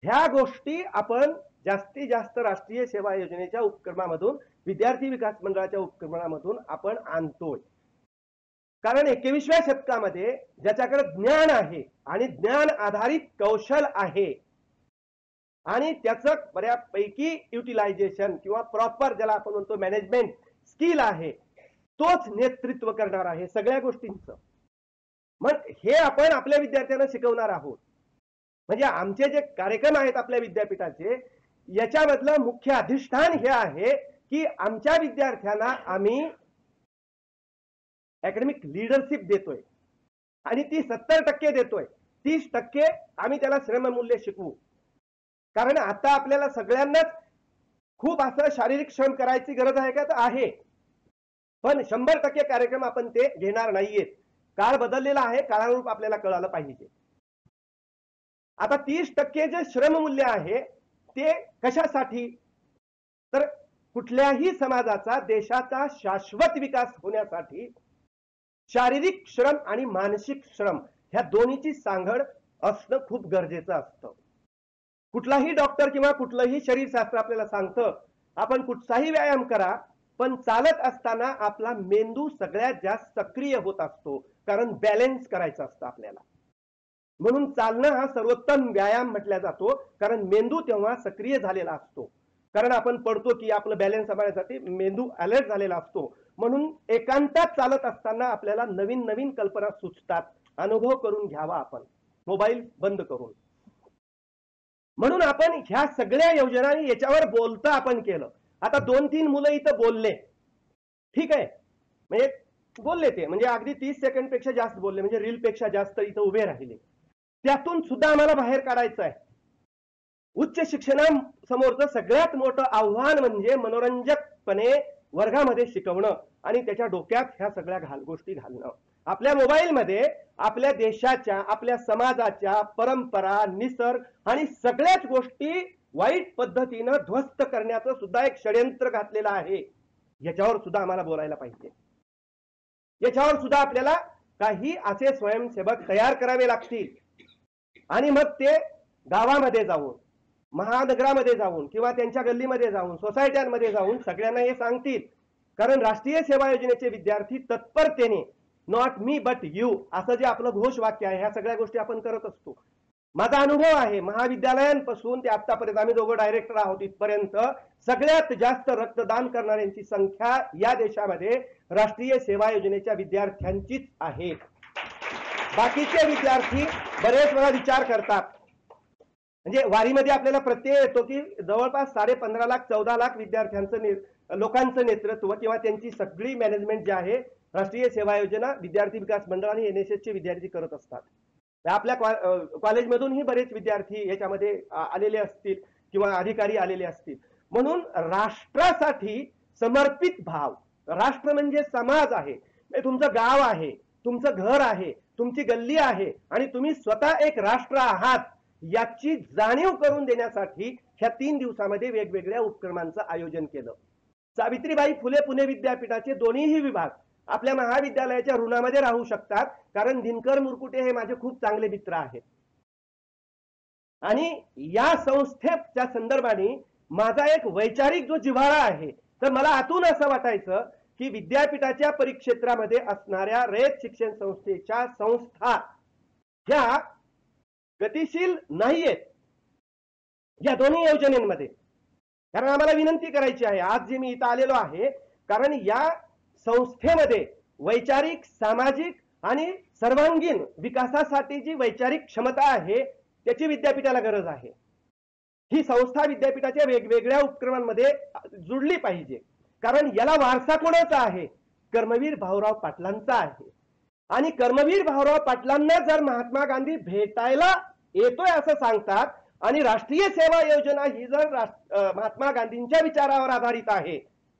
ह्या गोष्टी आपण जास्तीत जास्त राष्ट्रीय सेवा योजनेच्या उपक्रमामधून, विद्यार्थी विकास मंडळाच्या उपक्रमामधून आपण आणतोय. कारण 21व्या शतकामध्ये ज्याच्याकडे ज्ञान आहे आणि ज्ञान आधारित कौशल आहे आणि त्याचं बऱ्यापैकी युटिलायझेशन किंवा प्रॉपर ज्याला आपण म्हणतो मॅनेजमेंट स्किल आहे, तोच नेतृत्व करणार आहे सगळ्या गोष्टींचं. मग हे आपण आपल्या विद्यार्थ्यांना शिकवणार आहोत. म्हणजे आमचे जे कार्यक्रम आहेत आपल्या विद्यापीठाचे, याच्यामधलं मुख्य अधिष्ठान हे आहे की आमच्या विद्यार्थ्यांना आम्ही अकॅडमिक लीडरशिप देतोय आणि ती 70% देतोय. 30% आम्ही त्याला श्रममूल्य शिकवू. कारण आता आपल्याला सगळ्यांनाच खूप असं शारीरिक श्रम करायची गरज आहे का? तर आहे, पण 100% कार्यक्रम आपण ते घेणार नाहीयेत. काळ बदललेला आहे, काळानुरूप आपल्याला कळालं पाहिजे. आता 30% जे श्रममूल्य आहे ते कशासाठी? तर कुठल्याही समाजाचा, देशाचा शाश्वत विकास होण्यासाठी शारीरिक श्रम आणि मानसिक श्रम ह्या दोन्हीची सांगड असणं खूप गरजेचं असतं. कुठलाही डॉक्टर किंवा कुठलंही शरीरशास्त्र आपल्याला सांगतं आपण कुठचाही व्यायाम करा, पण चालत असताना आपला मेंदू सगळ्यात जास्त सक्रिय होत असतो, कारण बॅलन्स करायचं असतं आपल्याला. म्हणून चालणं हा सर्वोत्तम व्यायाम म्हटला जातो, कारण मेंदू तेव्हा सक्रिय झालेला असतो. कारण आपण पडतो की आपलं बॅलन्स सांभाळण्यासाठी मेंदू अलर्ट झालेला असतो. म्हणून एकांतात चालत असताना आपल्याला नवीन नवीन कल्पना सुचतात. अनुभव करून घ्यावा आपण, मोबाईल बंद करून. म्हणून आपण ह्या सगळ्या योजना याच्यावर बोलता आपण केलं. आता 2-3 मुलं इथं बोलले, ठीक आहे, म्हणजे बोलले ते, म्हणजे अगदी 30 सेकंड पेक्षा जास्त बोलले, म्हणजे रील पेक्षा जास्त इथं उभे राहिले. त्यातून सुद्धा आम्हाला बाहेर काढायचं आहे. उच्च शिक्षणासमोरचं सगळ्यात मोठं आव्हान म्हणजे मनोरंजकपणे वर्गामध्ये शिकवणं आणि त्याच्या डोक्यात ह्या सगळ्या गोष्टी घालणं. आपल्या मोबाईलमध्ये आपल्या देशाच्या, आपल्या समाजाच्या परंपरा, निसर्ग आणि सगळ्याच गोष्टी वाईट पद्धतीनं ध्वस्त करण्याचं सुद्धा एक षड्यंत्र घातलेलं आहे. याच्यावर सुद्धा आम्हाला बोलायला पाहिजे. याच्यावर सुद्धा आपल्याला काही असे स्वयंसेवक तयार करावे लागतील आणि मग ते गावामध्ये जाऊन, महानगरामध्ये जाऊन किंवा त्यांच्या गल्लीमध्ये जाऊन, सोसायट्यांमध्ये जाऊन सगळ्यांना हे सांगतील. कारण राष्ट्रीय सेवा योजनेचे विद्यार्थी तत्परतेने नॉट मी बट यू असं जे आपलं घोषवाक्य आहे, ह्या सगळ्या गोष्टी आपण करत असतो. माझा अनुभव आहे महाविद्यालयांपासून ते आतापर्यंत, आम्ही दोघं डायरेक्टर आहोत, इथपर्यंत सगळ्यात जास्त रक्तदान करणाऱ्यांची संख्या या देशामध्ये राष्ट्रीय सेवा योजनेच्या विद्यार्थ्यांचीच आहे. बाकीचे विद्यार्थी बरेच वेळा विचार करतात, म्हणजे वारीमध्ये आपल्याला प्रत्यय येतो की जवळपास 15.5 लाख 14 लाख विद्यार्थ्यांचं लोकांचं नेतृत्व किंवा त्यांची सगळी मॅनेजमेंट जी आहे राष्ट्रीय सेवा योजना, विद्यार्थी विकास मंडळ आणि NSSचे विद्यार्थी करत असतात. आपल्या कॉलेजमधूनही बरेच विद्यार्थी याच्यामध्ये आलेले असतील किंवा अधिकारी आलेले असतील. म्हणून राष्ट्रासाठी समर्पित भाव, राष्ट्र म्हणजे समाज आहे, तुमचं गाव आहे, तुमचं घर आहे, तुमची गल्ली आहे आणि तुम्ही स्वतः एक राष्ट्र आहात, याची जाणीव करून देण्यासाठी ह्या 3 दिवसामध्ये वेगवेगळ्या उपक्रमांचं आयोजन केलं. सावित्रीबाई फुले पुणे विद्यापीठाचे दोन्हीही विभाग आपल्या महाविद्यालयाच्या ऋणामध्ये राहू शकतात, कारण दिनकर मुरकुटे हे माझे खूप चांगले मित्र आहेत. आणि या संस्थेच्या संदर्भाने माझा एक वैचारिक जो जिव्हाळा आहे, तर मला आतून असं वाटायचं की विद्यापीठाच्या परिक्षेत्रामध्ये असणाऱ्या रयत शिक्षण संस्थेच्या संस्था ह्या गतिशील नाहीयेत या दोन्ही योजनेमध्ये. कारण आम्हाला विनंती करायची आहे, आज जे मी इथं आलेलो आहे, कारण या संस्थेमध्ये वैचारिक, सामाजिक आणि सर्वांगीण विकासासाठी जी वैचारिक क्षमता आहे त्याची विद्यापीठाला गरज आहे. ही संस्था विद्यापीठाच्या वेगवेगळ्या उपक्रमांमध्ये जुडली पाहिजे. कारण याला वारसा कोणाचा आहे? कर्मवीर भाऊराव पाटलांचा आहे. आणि कर्मवीर भाऊराव पाटलांना जर महात्मा गांधी भेटायला येतोय असं सांगतात आणि राष्ट्रीय सेवा योजना ही जर महात्मा गांधींच्या विचारावर आधारित आहे,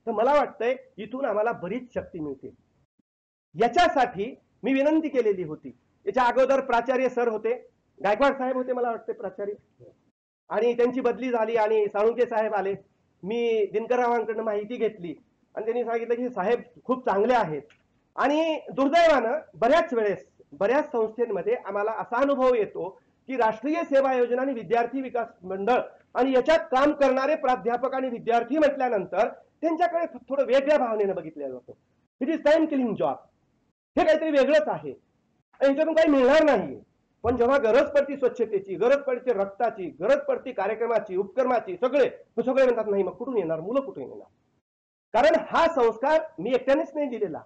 तर मला वाटतंय इथून आम्हाला बरीच शक्ती मिळते. याच्यासाठी मी विनंती केलेली होती. याच्या अगोदर प्राचार्य सर होते, गायकवाड साहेब होते मला वाटते प्राचार्य, आणि त्यांची बदली झाली आणि साळुंके साहेब आले. मी दिनकररावांकडून माहिती घेतली आणि त्यांनी सांगितलं की साहेब खूप चांगले आहेत. आणि दुर्दैवानं बऱ्याच वेळेस बऱ्याच संस्थांमध्ये आम्हाला असा अनुभव येतो की राष्ट्रीय सेवा योजना आणि विद्यार्थी विकास मंडळ आणि याच्यात काम करणारे प्राध्यापक आणि विद्यार्थी म्हटल्यानंतर त्यांच्याकडे थोडं वेगळ्या भावनेनं बघितलं जातं. It is time killing job, हे काहीतरी वेगळंच आहे आणि याच्यातून काही मिळणार नाही. पण जेव्हा गरज पडती स्वच्छतेची, गरज पडते रक्ताची, गरज पडती कार्यक्रमाची, उपक्रमाची, सगळे म्हणतात नाही, मग कुठून येणार, मुलं कुठून येणार? कारण हा संस्कार मी एकट्यानेच नाही दिलेला,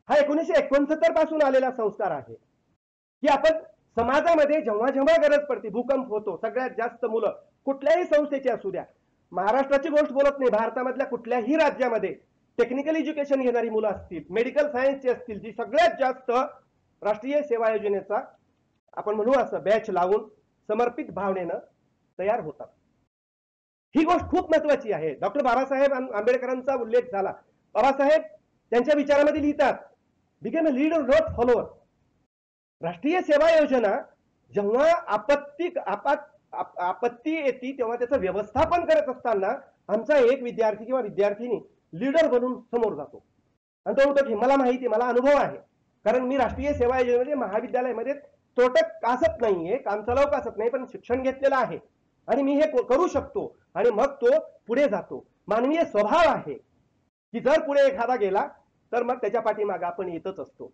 हा 1969 पासून आलेला संस्कार आहे की आपण समाजामध्ये जेव्हा जेव्हा गरज पडते, भूकंप होतो, सगळ्यात जास्त मुलं कुठल्याही संस्थेची असू द्या, महाराष्ट्राची गोष्ट बोलत नाही, भारतामधल्या कुठल्याही राज्यामध्ये टेक्निकल एज्युकेशन घेणारी मुलं असतील, मेडिकल सायन्सची असतील, जी सगळ्यात जास्त राष्ट्रीय सेवा योजनेचा आपण म्हणू असं बॅच लावून समर्पित भावनेनं तयार होतात. ही गोष्ट खूप महत्वाची आहे. डॉक्टर बाबासाहेब आंबेडकरांचा उल्लेख झाला. बाबासाहेब त्यांच्या विचारामध्ये लिहितात, become a leader not follower. राष्ट्रीय सेवा योजना जेव्हा आपत्ती येते तेव्हा त्याचं व्यवस्थापन करत असताना आमचा एक विद्यार्थी किंवा विद्यार्थिनी लीडर बनून समोर जातो आणि तो म्हणतो की मला माहिती, मला अनुभव आहे, कारण मी राष्ट्रीय सेवा योजनेमध्ये महाविद्यालयामध्ये तोटक कासत नाहीये, कामचलाव कासत नाही, पण शिक्षण घेतलेलं आहे आणि मी हे करू शकतो. आणि मग तो पुढे जातो. मानवीय स्वभाव आहे की जर पुढे एखादा गेला तर मग त्याच्या पाठीमागे आपण येतच असतो.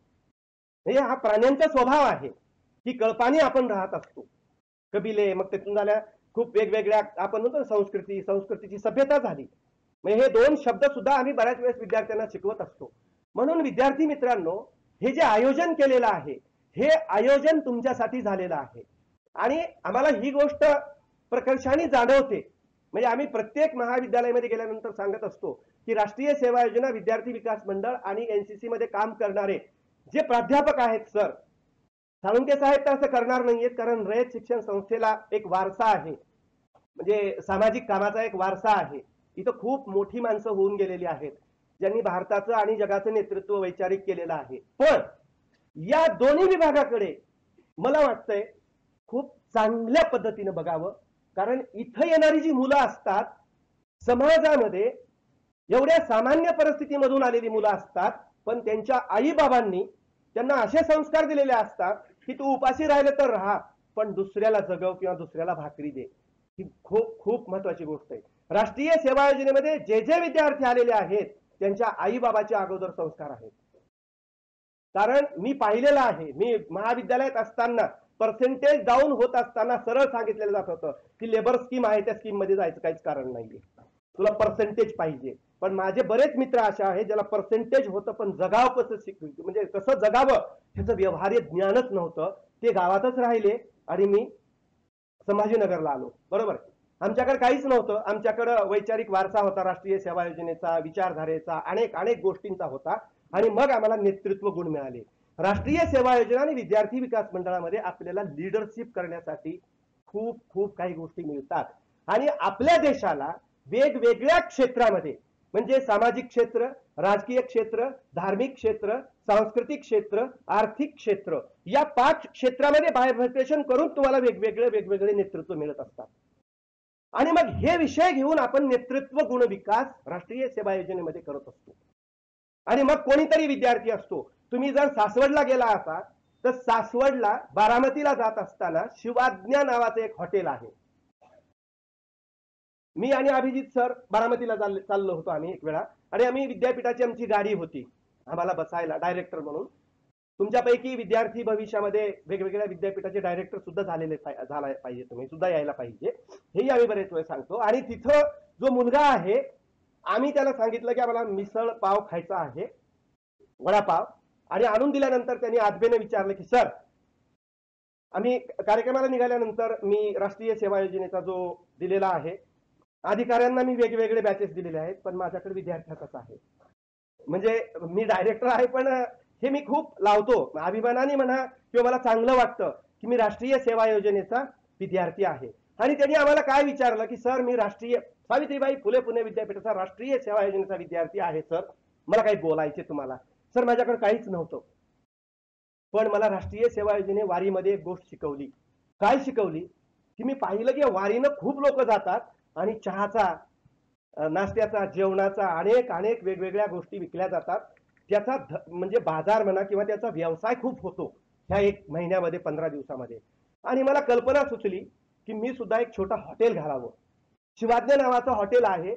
म्हणजे हा प्राण्यांचा स्वभाव आहे की कळपाने आपण राहत असतो. कबिले, मग त्यातून झाल्या खूप वेगवेगळ्या आपण म्हणतो संस्कृतीची सभ्यता झाली. म्हणजे हे दोन शब्द सुद्धा आम्ही बऱ्याच वेळेस विद्यार्थ्यांना शिकवत असतो. म्हणून विद्यार्थी मित्रांनो, हे जे आयोजन केलेलं आहे हे आयोजन तुमच्यासाठी झालेलं आहे आणि आम्हाला ही गोष्ट प्रकर्षाने जाणवते. म्हणजे आम्ही प्रत्येक महाविद्यालयामध्ये गेल्यानंतर सांगत असतो की राष्ट्रीय सेवा योजना, विद्यार्थी विकास मंडळ आणि एनसीसी मध्ये काम करणारे जे प्राध्यापक आहेत, सर साळुंके साहेब तर असं करणार नाहीयेत, कारण रयत शिक्षण संस्थेला एक वारसा आहे, म्हणजे सामाजिक कामाचा एक वारसा आहे. इथं खूप मोठी माणसं होऊन गेलेली आहेत ज्यांनी भारताचं आणि जगाचं नेतृत्व वैचारिक केलेलं आहे. पण या दोन्ही विभागाकडे मला वाटतंय खूप चांगल्या पद्धतीने बघावं, कारण इथं येणारी जी मुलं असतात समाजामध्ये एवढ्या सामान्य परिस्थितीमधून आलेली मुलं असतात, पण त्यांच्या आईबाबांनी त्यांना असे संस्कार दिलेले असतात की तू उपाशी राहिलं तर राहा, पण दुसऱ्याला जगव किंवा दुसऱ्याला भाकरी दे. ही खूप खूप महत्वाची गोष्ट आहे. राष्ट्रीय सेवा योजनेमध्ये जे जे विद्यार्थी आलेले आहेत त्यांच्या आईबाबाचे अगोदर संस्कार आहेत. कारण मी पाहिलेलं आहे, मी महाविद्यालयात असताना पर्सेंटेज डाऊन होत असताना सरळ सांगितलेलं जात होतं की लेबर स्कीम आहे, त्या स्कीम मध्ये जायचं काहीच कारण नाहीये, तुला पर्सेंटेज पाहिजे. पण माझे बरेच मित्र असे आहेत ज्याला पर्सेंटेज होतं पण जगावं कसं म्हणजे कसं जगावं ह्याचं व्यवहार्य ज्ञानच नव्हतं. ते गावातच राहिले आणि मी संभाजीनगरला आलो. बरोबर, आमच्याकडे काहीच नव्हतं. आमच्याकडं वैचारिक वारसा होता, राष्ट्रीय सेवा योजनेचा, विचारधारेचा, अनेक गोष्टींचा होता आणि मग आम्हाला नेतृत्व गुण मिळाले. राष्ट्रीय सेवा योजना आणि विद्यार्थी विकास मंडळामध्ये आपल्याला लीडरशिप करण्यासाठी खूप खूप काही गोष्टी मिळतात आणि आपल्या देशाला वेगवेगळ्या क्षेत्रामध्ये म्हणजे सामाजिक क्षेत्र, राजकीय क्षेत्र, धार्मिक क्षेत्र, सांस्कृतिक क्षेत्र, आर्थिक क्षेत्र या 5 क्षेत्रामध्ये बायफर्केशन करून तुम्हाला वेगवेगळे नेतृत्व मिळत असतात. आणि मग हे विषय घेऊन आपण नेतृत्व गुण विकास राष्ट्रीय सेवा योजनेमध्ये करत असतो. आणि मग कोणीतरी विद्यार्थी असतो, तुम्ही जर सासवडला गेला असाल तर सासवडला बारामतीला जात असताना शिवाज्ञा नावाचं एक हॉटेल आहे. मी आणि अभिजित सर बारामतीला चाललो होतो आम्ही एक वेळा आणि आम्ही विद्यापीठाची आमची गाडी होती आम्हाला बसायला डायरेक्टर म्हणून. तुमच्यापैकी विद्यार्थी भविष्यामध्ये वेगवेगळ्या विद्यापीठाचे डायरेक्टर सुद्धा झाला पाहिजे, तुम्ही सुद्धा यायला पाहिजे, हेही आम्ही बरेच वेळ सांगतो. आणि तिथं जो मुलगा आहे आम्ही त्याला सांगितलं की आम्हाला मिसळ पाव खायचा आहे, वडापाव, आणि आणून दिल्यानंतर त्यांनी आदबेने विचारलं की सर, आम्ही कार्यक्रमाला निघाल्यानंतर मी राष्ट्रीय सेवा योजनेचा जो दिलेला आहे अधिकाऱ्यांना मी वेगवेगळे बॅचेस दिलेले आहेत, पण माझ्याकडे विद्यार्थ्याचाच आहे. म्हणजे मी डायरेक्टर आहे पण हे मी खूप लावतो अभिमानाने म्हणा किंवा मला चांगलं वाटतं की मी राष्ट्रीय सेवा योजनेचा विद्यार्थी आहे. आणि त्यांनी आम्हाला काय विचारलं की सर, मी राष्ट्रीय सावित्रीबाई फुले पुणे विद्यापीठाचा राष्ट्रीय सेवा योजनेचा विद्यार्थी आहे सर, मला काही बोलायचे तुम्हाला. सर, माझ्याकडे काहीच नव्हतं, पण मला राष्ट्रीय सेवा योजने वारीमध्ये एक गोष्ट शिकवली. काय शिकवली की मी पाहिलं की वारीनं खूप लोक जातात आणि चहाचा, नाश्त्याचा, जेवणाचा अनेक वेगवेगळ्या गोष्टी विकल्या जातात. त्याचा म्हणजे बाजार म्हणा किंवा त्याचा व्यवसाय खूप होतो ह्या 1 महिन्यामध्ये 15 दिवसामध्ये. आणि मला कल्पना सुचली की मी सुद्धा एक छोटा हॉटेल घालावं. शिवाज्ञ नावाचं हॉटेल आहे.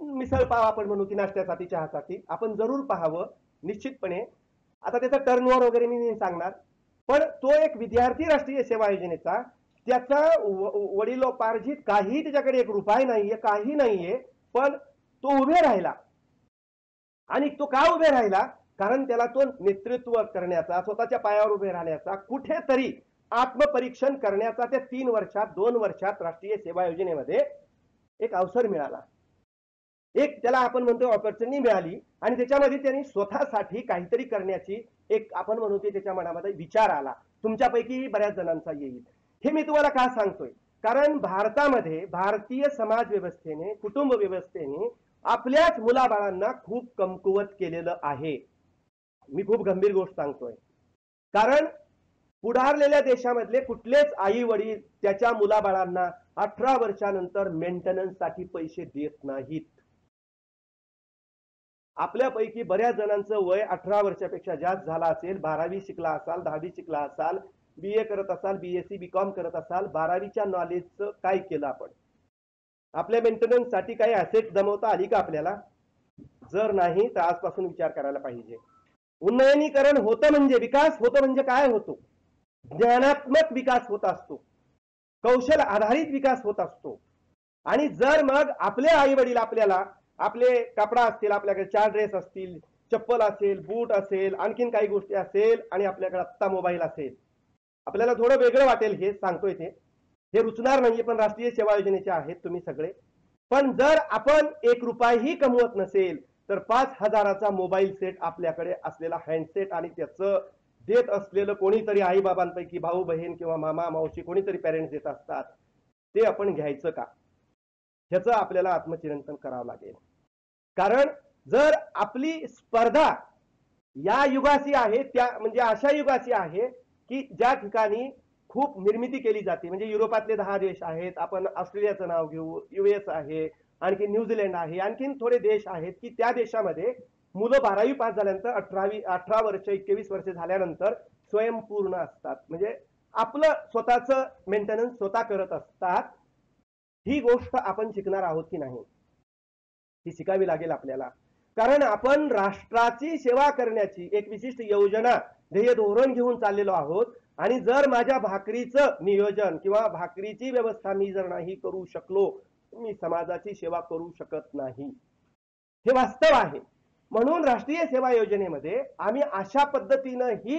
मिसळ पाव आपण म्हणू की नाश्त्यासाठी चहासाठी आपण जरूर पाहावं निश्चितपणे. आता त्याचा टर्नओव्हर वगैरे मी नाही सांगणार, पण तो एक विद्यार्थी राष्ट्रीय सेवा योजनेचा त्याचा वडिलोपार्जित काही त्याच्याकडे एक रुपया नाहीये, काही नाहीये, पण तो उभे राहिला. आणि तो का उभे राहिला? कारण त्याला तो नेतृत्व करण्याचा, स्वतःच्या पायावर उभे राहण्याचा, कुठेतरी आत्मपरीक्षण करण्याचा त्या 3 वर्षात 2 वर्षात राष्ट्रीय सेवा योजनेमध्ये एक अवसर मिळाला. एक त्याला आपण म्हणतो ऑपॉर्च्युनिटी मिळाली आणि त्याच्यामध्ये त्यांनी स्वतःसाठी काहीतरी करण्याची एक आपण म्हणू की त्याच्या मनामध्ये विचार आला. तुमच्यापैकी बऱ्याच जणांचा येईल. हे मी तुम्हाला का सांगतोय? कारण भारतामध्ये भारतीय समाज व्यवस्थेने, कुटुंब व्यवस्थेने आपल्याच मुलाबाळांना खूप कमकुवत केलेलं आहे. मी खूप गंभीर गोष्ट सांगतोय. कारण पुढारलेल्या देशामधले कुठलेच आई वडील त्याच्या मुलाबाळांना 18 वर्षानंतर मेंटेनन्स साठी पैसे देत नाहीत. आपल्यापैकी बऱ्याच जणांचं वय 18 वर्षापेक्षा जास्त झाला असेल, 12वी शिकला असाल, 10वी शिकला असाल, BA करत असाल, BSc BCom करत असाल, 12वीच्या नॉलेजचं काय केलं आपण? आपल्या मेंटेनन्स साठी काही ऍसेट जमवता आली का आपल्याला? जर नाही तर आजपासून विचार करायला पाहिजे. उन्नयनीकरण होतं म्हणजे विकास होतं म्हणजे काय होतो? ज्ञानात्मक विकास होत असतो, कौशल आधारित विकास होत असतो. आणि जर मग आपले आई वडील आपल्याला आपले कपडा असतील, आपल्याकडे 4 ड्रेस असतील, चप्पल असेल, बूट असेल, आणखीन काही गोष्टी असेल आणि आपल्याकडे आत्ता मोबाईल असेल, आपल्याला थोडं वेगळं वाटेल हे सांगतोय. हे रुचणार नाही, पण राष्ट्रीय सेवा योजनेचे आहेत तुम्ही सगळे. पण जर आपण 1 रुपयाही कमवत नसेल तर 5,000चा मोबाईल सेट आपल्याकडे असलेला हँडसेट आणि त्याचं देत असलेलं कोणीतरी आई बाबांपैकी भाऊ बहीण किंवा मामा मावशी कोणीतरी पेरेंट्स देत असतात, ते आपण घ्यायचं का? ह्याचं आपल्याला आत्मचिंतन करावं लागेल. कारण जर आपली स्पर्धा या युगाची आहे, त्या म्हणजे अशा युगाची आहे की ज्या ठिकाणी खूप निर्मिती केली जाते. म्हणजे युरोपातले 10 देश आहेत, आपण ऑस्ट्रेलियाचं नाव घेऊ, US आहे, आणखी न्यूझीलंड आहे, आणखीन थोडे देश आहेत की त्या देशामध्ये मुलं 12वी पास झाल्यानंतर 18 वर्ष 21 वर्ष झाल्यानंतर स्वयंपूर्ण असतात. म्हणजे आपलं स्वतःचं मेंटेनन्स स्वतः करत असतात. ही गोष्ट आपण शिकणार आहोत की नाही? ती शिकावी लागेल आपल्याला. कारण आपण राष्ट्राची सेवा करण्याची एक विशिष्ट योजना, ध्येय धोरण घेऊन चाललेलो आहोत. आणि जर माझ्या भाकरीचं नियोजन किंवा भाकरीची व्यवस्था मी जर नाही करू शकलो, मी समाजाची सेवा करू शकत नाही. हे वास्तव आहे. म्हणून राष्ट्रीय सेवा योजनेमध्ये आम्ही अशा पद्धतीनं ही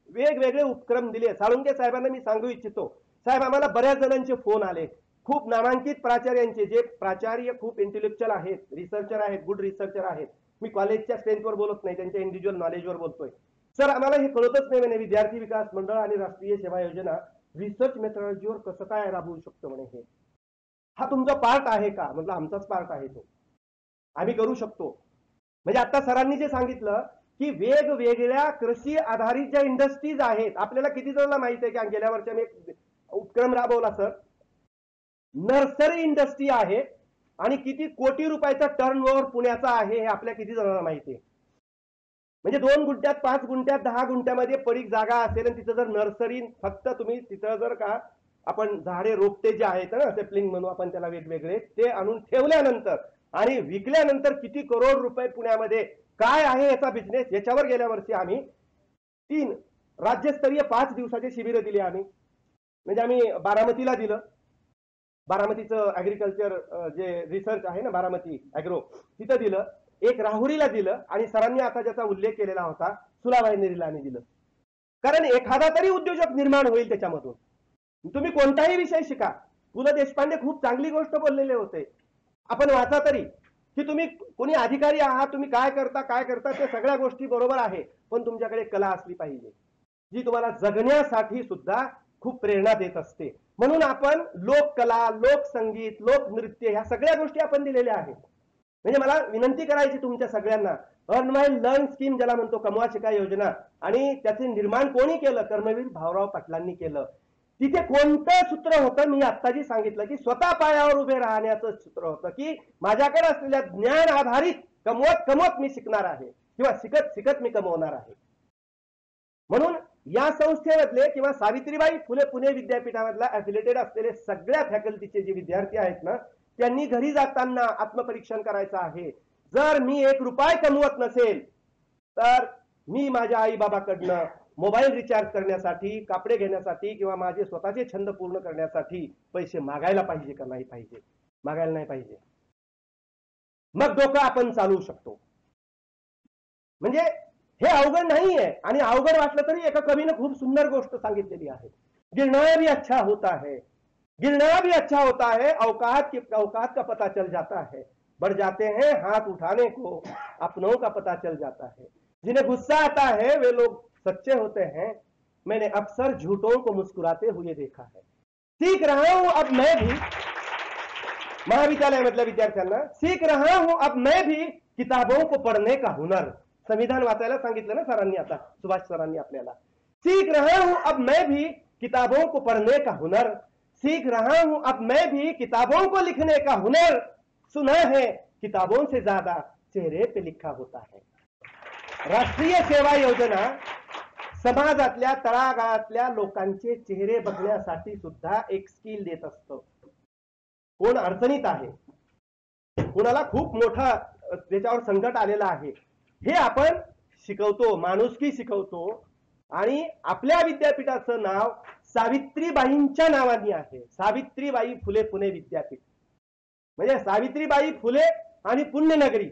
वेगवेगळे उपक्रम दिले. साळुंके साहेबांना मी सांगू इच्छितो, साहेब आम्हाला बऱ्याच जणांचे फोन आले, खूप नामांकित प्राचार्यांचे, जे प्राचार्य खूप इंटेलेक्च्युअल आहेत, रिसर्चर आहेत, गुड रिसर्चर आहेत. मी कॉलेजच्या स्ट्रेंथवर बोलत नाही, त्यांच्या इंडिव्हिज्युअल नॉलेजवर बोलतोय. सर आम्हाला हे कळतच नाही म्हणे, विद्यार्थी विकास मंडळ आणि राष्ट्रीय सेवा योजना रिसर्च मेथॉडॉलॉजीवर कसं काय राबवू शकतो म्हणे. हे हा तुमचा पार्ट आहे का? म्हटलं आमचाच पार्ट आहे तो, आम्ही करू शकतो. म्हणजे आता सरांनी जे सांगितलं की वेगवेगळ्या कृषी आधारित ज्या इंडस्ट्रीज आहेत, आपल्याला किती जणांना माहित आहे की गेल्या वर्षी आम्ही एक उपक्रम राबवला सर, नर्सरी इंडस्ट्री आहे आणि किती कोटी रुपयाचा टर्नओव्हर पुण्याचा आहे हे आपल्या किती जणांना माहिती आहे? म्हणजे 2 गुंठ्यात, 5 गुंठ्यात, 10 गुंठ्यामध्ये पडीक जागा असेल आणि तिथं जर नर्सरी, फक्त तुम्ही तिथं जर का आपण झाडे रोपटे जे आहेत ना, सेपलिंग म्हणू आपण त्याला वेगवेगळे, ते आणून ठेवल्यानंतर आणि विकल्यानंतर किती करोड रुपये पुण्यामध्ये काय आहे याचा बिझनेस, याच्यावर गेल्या वर्षी आम्ही 3 राज्यस्तरीय 5 दिवसाचे शिबिर दिले आम्ही. म्हणजे आम्ही बारामतीला दिलं, बारामतीचं ऍग्रिकल्चर जे रिसर्च आहे ना, बारामती ऍग्रो, तिथं दिलं. एक राहुरीला दिलं आणि सरांनी आता ज्याचा उल्लेख केलेला होता सुलाभाईनेरीला आम्ही दिलं. कारण एखादा तरी उद्योजक निर्माण होईल त्याच्यामधून. तुम्ही कोणताही विषय शिका, पु ल देशपांडे खूप चांगली गोष्ट बोललेले होते, आपण वाचा तरी, की तुम्ही कोणी अधिकारी आहात, तुम्ही काय करता ते सगळ्या गोष्टी बरोबर आहे, पण तुमच्याकडे कला असली पाहिजे जी तुम्हाला जगण्यासाठी सुद्धा खूप प्रेरणा देत असते. म्हणून आपण लोककला, लोकसंगीत, लोकनृत्य ह्या सगळ्या गोष्टी आपण दिलेल्या आहेत. म्हणजे मला विनंती करायची तुमच्या सगळ्यांना, अर्न व्हाईल लर्न स्कीम ज्याला म्हणतो, कमवा शिका योजना, आणि त्याचे निर्माण कोणी केलं? कर्मवीर भाऊराव पाटलांनी केलं. तिथे कोणतं सूत्र होतं? मी आता जी सांगितलं की स्वतः पायावर उभे राहण्याचं सूत्र होतं, की माझ्याकडे असलेल्या ज्ञान आधारित कमवत कमवत मी शिकणार आहे किंवा शिकत शिकत मी कमवणार आहे. म्हणून या संस्थेमधले किंवा सावित्रीबाई फुले पुणे विद्यापीठामधला ॲफिलेटेड असलेले सगळ्या फॅकल्टीचे जे विद्यार्थी आहेत ना, त्यांनी घरी जाताना आत्मपरीक्षण करायचं आहे. जर मी 1 रुपया कमवत नसेल तर मी माझ्या आई बाबाकडनं मोबाईल रिचार्ज करण्यासाठी, कापडे घेण्यासाठी किंवा माझे स्वतःचे छंद पूर्ण करण्यासाठी पैसे मागायला पाहिजे का नाही पाहिजे? मागायला नाही पाहिजे. मग डोकं आपण चालवू शकतो. म्हणजे हे अवघड नाहीये. आणि अवघड वाटलं तरी एका कवीनं खूप सुंदर गोष्ट सांगितलेली आहे. गिरना भी अच्छा होता है, गिरना भी अच्छा होता है, औकात का पता चल जाता है, बढ़ जाते हैं हाथ उठाने को, अपनों का पता चल जाता है, जिन्हें गुस्सा आता है वे लोग सच्चे होते हैं, मैंने अक्सर झूठों को मुस्कुराते हुए देखा है. सीख रहा हूं अब मैं भी, महाविद्यालय मतलब विद्यार्थ्यांना, सीख रहा हूं अब मैं भी किताबों को पढ़ने का हुनर. संविधान वाचायला सांगितलं ना सरांनी, आता सुभाष सरांनी आपल्याला. सीख रहा हूं अब मैं भी किताबों को पढ़ने का हुनर, सीख रहा हूं अब मैं भी किताबों को लिखने का हुनर, सुना है किताबों से ज्यादा चेहरे पे लिखा होता है. राष्ट्रीय सेवा योजना समाजातल्या तळागाळातल्या लोकांचे चेहरे बघण्यासाठी सुद्धा एक स्किल देत असतं. कोण अडचणीत आहे, कोणाला खूप मोठा त्याच्यावर संकट आलेलं आहे, हे आपण शिकवतो, माणुसकी शिकवतो. आणि आपल्या विद्यापीठाचं नाव सावित्रीबाईंच्या नावाने आहे, सावित्रीबाई फुले पुणे विद्यापीठ. म्हणजे सावित्रीबाई फुले आणि पुण्यनगरी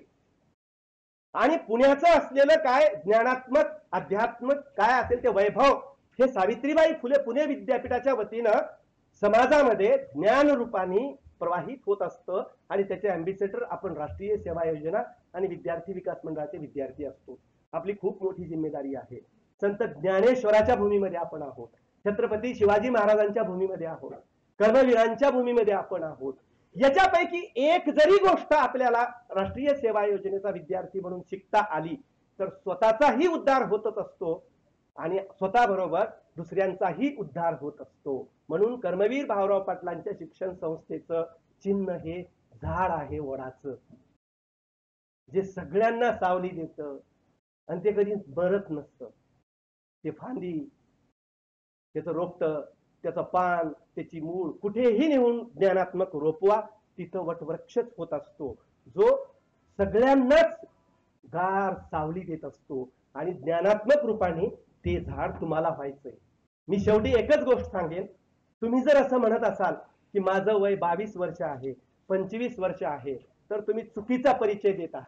आणि पुण्याचं असलेलं काय ज्ञानात्मक आध्यात्मिक काय असेल ते वैभव हे सावित्रीबाई फुले पुणे विद्यापीठाच्या वतीनं समाजामध्ये ज्ञान रूपाने प्रवाहित होत असतं. आणि त्याचे अँबिसेडर आपण राष्ट्रीय सेवा योजना आणि विद्यार्थी विकास मंडळाचे विद्यार्थी असतो. आपली खूप मोठी जिम्मेदारी आहे. संत ज्ञानेश्वराच्या भूमीमध्ये आपण आहोत, छत्रपती शिवाजी महाराजांच्या भूमीमध्ये आहोत, कर्मवीरांच्या भूमीमध्ये आपण आहोत. याच्यापैकी एक जरी गोष्ट आपल्याला राष्ट्रीय सेवा योजनेचा विद्यार्थी म्हणून शिकता आली तर स्वतःचाही उद्धार होतच असतो आणि स्वतःबरोबर दुसऱ्यांचाही उद्धार होत असतो. म्हणून कर्मवीर भाऊराव पाटलांच्या शिक्षण संस्थेचं चिन्ह हे झाड आहे वडाचं, जे सगळ्यांना सावली देतं आणि ते कधी मरत नसतं. ते फांदी, त्याचं रोपटं, त्याचं पान, त्याची मूळ कुठेही नेऊन ज्ञानात्मक रोपवा, तिथं वटवृक्षच होत असतो, जो सगळ्यांनाच गार सावली देत असतो. आणि ज्ञानात्मक रूपाने ते झाड तुम्हाला व्हायचंय. मी शेवटी एकच गोष्ट सांगेन, तुम्ही जर असं म्हणत असाल की माझं वय 22 वर्ष आहे, 25 वर्ष आहे, तर तुम्ही चुकीचा परिचय देता.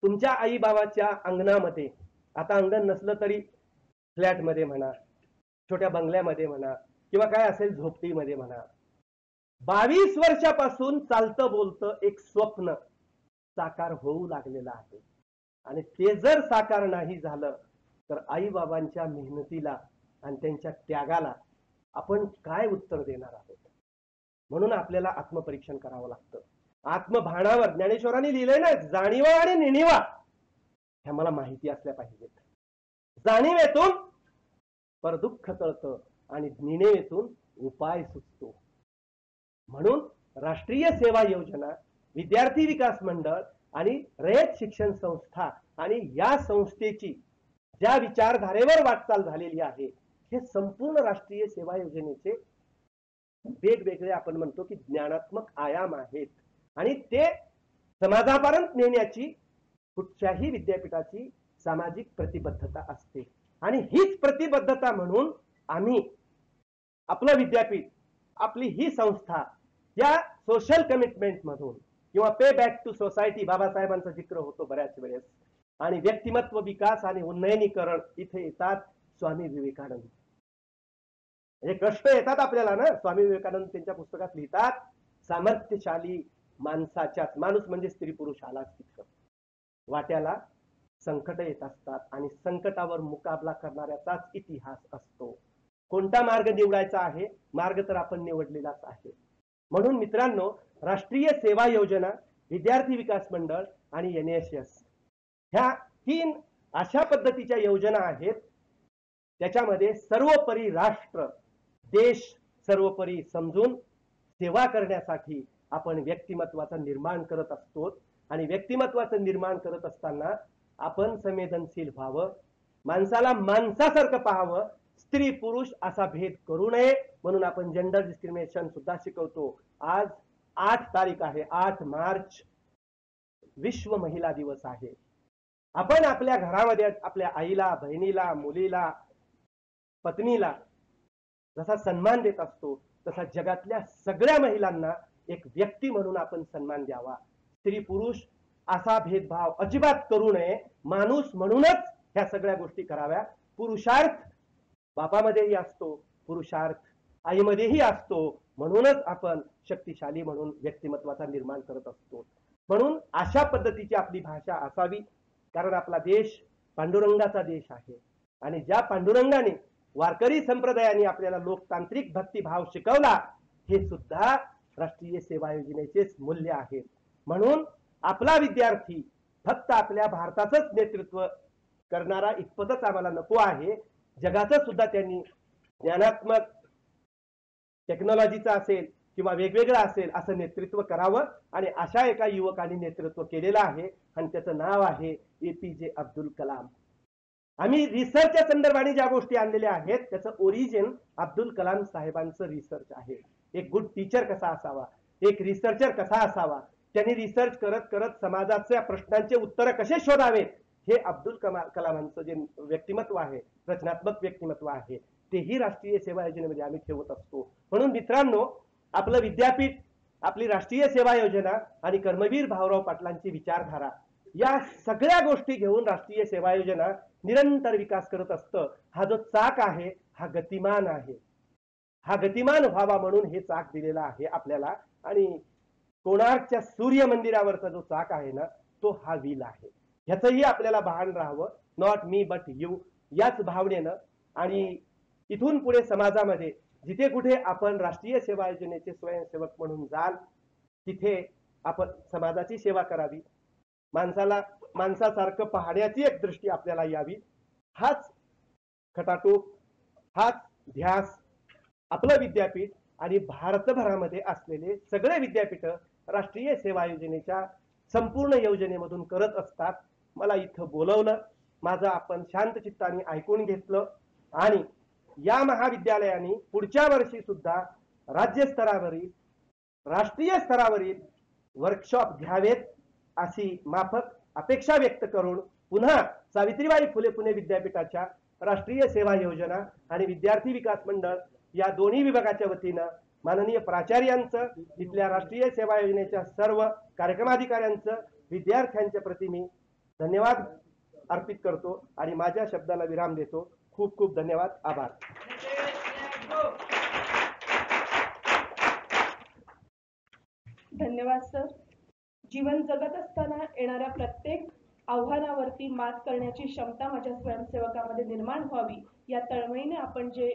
तुमच्या आई बाबाच्या अंगणामध्ये, आता अंगण नसलं तरी फ्लॅटमध्ये म्हणा, छोट्या बंगल्यामध्ये म्हणा, किंवा काय असेल झोपडीमध्ये म्हणा, 22 वर्षापासून चालतं बोलतं एक स्वप्न साकार होऊ लागलेलं आहे. आणि ते जर साकार नाही झालं तर आई बाबांच्या मेहनतीला आणि त्यांच्या त्यागाला आपण काय उत्तर देणार आहोत? म्हणून आपल्याला आत्मपरीक्षण करावं लागतं. आत्मभानावर ज्ञानेश्वरांनी लिहिलंय ना, जाणीवा आणि निणीवा ह्या मला माहिती असल्या पाहिजेत. जाणीवेतून परदुःख कळतं आणि निणेवेतून उपाय सुचतो. म्हणून राष्ट्रीय सेवा योजना, विद्यार्थी विकास मंडळ आणि रयत शिक्षण संस्था आणि या संस्थेची ज्या विचारधारेवर वाटचाल झालेली आहे, हे संपूर्ण राष्ट्रीय सेवा योजनेचे वेगवेगळे आपण म्हणतो की ज्ञानात्मक आयाम आहेत. आणि ते समाजापर्यंत नेण्याची कुठच्याही विद्यापीठाची सामाजिक प्रतिबद्धता असते. आणि हीच प्रतिबद्धता म्हणून आम्ही आपलं विद्यापीठ, आपली ही संस्था या सोशल कमिटमेंट मधून किंवा पे बॅक टू सोसायटी, बाबासाहेबांचा जिक्र होतो बऱ्याच वेळेस, आणि व्यक्तिमत्व विकास आणि उन्नयनीकरण इथे येतात स्वामी विवेकानंद. हे कष्ट येतात आपल्याला ना. स्वामी विवेकानंद त्यांच्या पुस्तकात लिहितात, सामर्थ्यशाली माणसाच्याच, माणूस म्हणजे स्त्री पुरुष आलाच तितकं, वाट्याला संकट येत असतात आणि संकटावर मुकाबला करणाऱ्याचाच इतिहास असतो. कोणता मार्ग निवडायचा आहे? मार्ग तर आपण निवडलेलाच आहे. म्हणून मित्रांनो, राष्ट्रीय सेवा योजना, विद्यार्थी विकास मंडळ आणि NSS ह्या 3 अशा पद्धतीच्या योजना आहेत. त्याच्यामध्ये सर्वोपरी राष्ट्र, देश सर्वोपरी समजून सेवा करण्यासाठी आपण व्यक्तिमत्वाचं निर्माण करत असतो. आणि व्यक्तिमत्वाचं निर्माण करत असताना आपण संवेदनशील व्हावं, माणसाला माणसासारखं पाहावं, स्त्री पुरुष असा भेद करू नये म्हणून आपण जेंडर डिस्क्रिमिनेशन सुद्धा शिकवतो. आज 8 तारीख आहे, 8 मार्च विश्व महिला दिवस आहे. आपण आपल्या घरामध्ये आपल्या आईला, बहिणीला, मुलीला, पत्नीला जसा सन्मान देत असतो तसा जगातल्या सगळ्या महिलांना एक व्यक्ती म्हणून आपण सन्मान द्यावा. स्त्री पुरुष असा भेदभाव अजिबात करू नये. माणूस म्हणूनच ह्या सगळ्या गोष्टी कराव्या. पुरुषार्थ बापामध्येही असतो, पुरुषार्थ आईमध्येही असतो, म्हणूनच आपण शक्तिशाली म्हणून व्यक्तिमत्वाचा निर्माण करत असतो. म्हणून अशा पद्धतीची आपली भाषा असावी, कारण आपला देश पांडुरंगाचा देश आहे आणि ज्या पांडुरंगाने वारकरी संप्रदायाने आपल्याला लोकतांत्रिक भक्तिभाव शिकवला हे सुद्धा राष्ट्रीय सेवा योजनेचेच मूल्य आहे. म्हणून आपला विद्यार्थी फक्त आपल्या भारताचंच नेतृत्व करणारा इतपतच आम्हाला नको आहे, जगाचं सुद्धा त्यांनी ज्ञानात्मक टेक्नॉलॉजीचं असेल किंवा वेगवेगळं असेल असं नेतृत्व करावं. आणि अशा एका युवकाने नेतृत्व केलेलं आहे आणि त्याचं नाव आहे APJ अब्दुल कलाम. आम्ही रिसर्चच्या संदर्भाने ज्या गोष्टी आणलेल्या आहेत त्याचं ओरिजिन अब्दुल कलाम साहेबांचं रिसर्च आहे. एक गुड टीचर कसा असावा, एक रिसर्चर कसा असावा, त्यांनी रिसर्च करत करत समाजाच्या प्रश्नांचे उत्तर कसे शोधावेत हे अब्दुल कलामांचं जे व्यक्तिमत्व आहे, रचनात्मक व्यक्तिमत्व आहे, तेही राष्ट्रीय सेवा योजनेमध्ये आम्ही ठेवत असतो. म्हणून मित्रांनो, आपलं विद्यापीठ, आपली राष्ट्रीय सेवा योजना आणि कर्मवीर भाऊराव पाटलांची विचारधारा या सगळ्या गोष्टी घेऊन राष्ट्रीय सेवा योजना निरंतर विकास करत असतं. हा जो चाक आहे हा गतिमान आहे, हा गतिमान व्हावा म्हणून हे चाक दिलेलं आहे आपल्याला. आणि कोणार्कच्या सूर्य मंदिरावरचा जो चाक आहे ना तो हा व्हील आहे. ह्याचंही आपल्याला भान राहावं. नॉट मी बट यू याच भावनेनं आणि इथून पुढे समाजामध्ये जिथे कुठे आपण राष्ट्रीय सेवा योजनेचे स्वयंसेवक म्हणून जाल तिथे आपण समाजाची सेवा करावी, माणसाला माणसासारखं पाहण्याची एक दृष्टी आपल्याला यावी. हाच खटाटोप, हाच ध्यास आपलं विद्यापीठ आणि भारतभरामध्ये असलेले सगळे विद्यापीठ राष्ट्रीय सेवा योजनेच्या संपूर्ण योजनेमधून करत असतात. मला इथं बोलवलं, माझं आपण शांत चित्ताने ऐकून घेतलं आणि या महाविद्यालयाने पुढच्या वर्षी सुद्धा राज्यस्तरावरील, राष्ट्रीय स्तरावरील वर्कशॉप घ्यावेत अशी माफक अपेक्षा व्यक्त करून पुन्हा सावित्रीबाई फुले पुणे विद्यापीठाच्या राष्ट्रीय सेवा योजना आणि विद्यार्थी विकास मंडळ या दोन्ही विभागाच्या वतीनं माननीय प्राचार्यांचं, इथल्या राष्ट्रीय सेवा योजनेच्या सर्व कार्यक्रमाधिकाऱ्यांचं, विद्यार्थ्यांच्या प्रति मी धन्यवाद अर्पित करतो आणि माझ्या शब्दाला विराम देतो. खूप खूप धन्यवाद, आभार. धन्यवाद सर. जीवन जगत असताना येणाऱ्या प्रत्येक आव्हानावरती मात करण्याची क्षमता माझ्या स्वयंसेवकामध्ये निर्माण व्हावी या तळमळीने आपण जे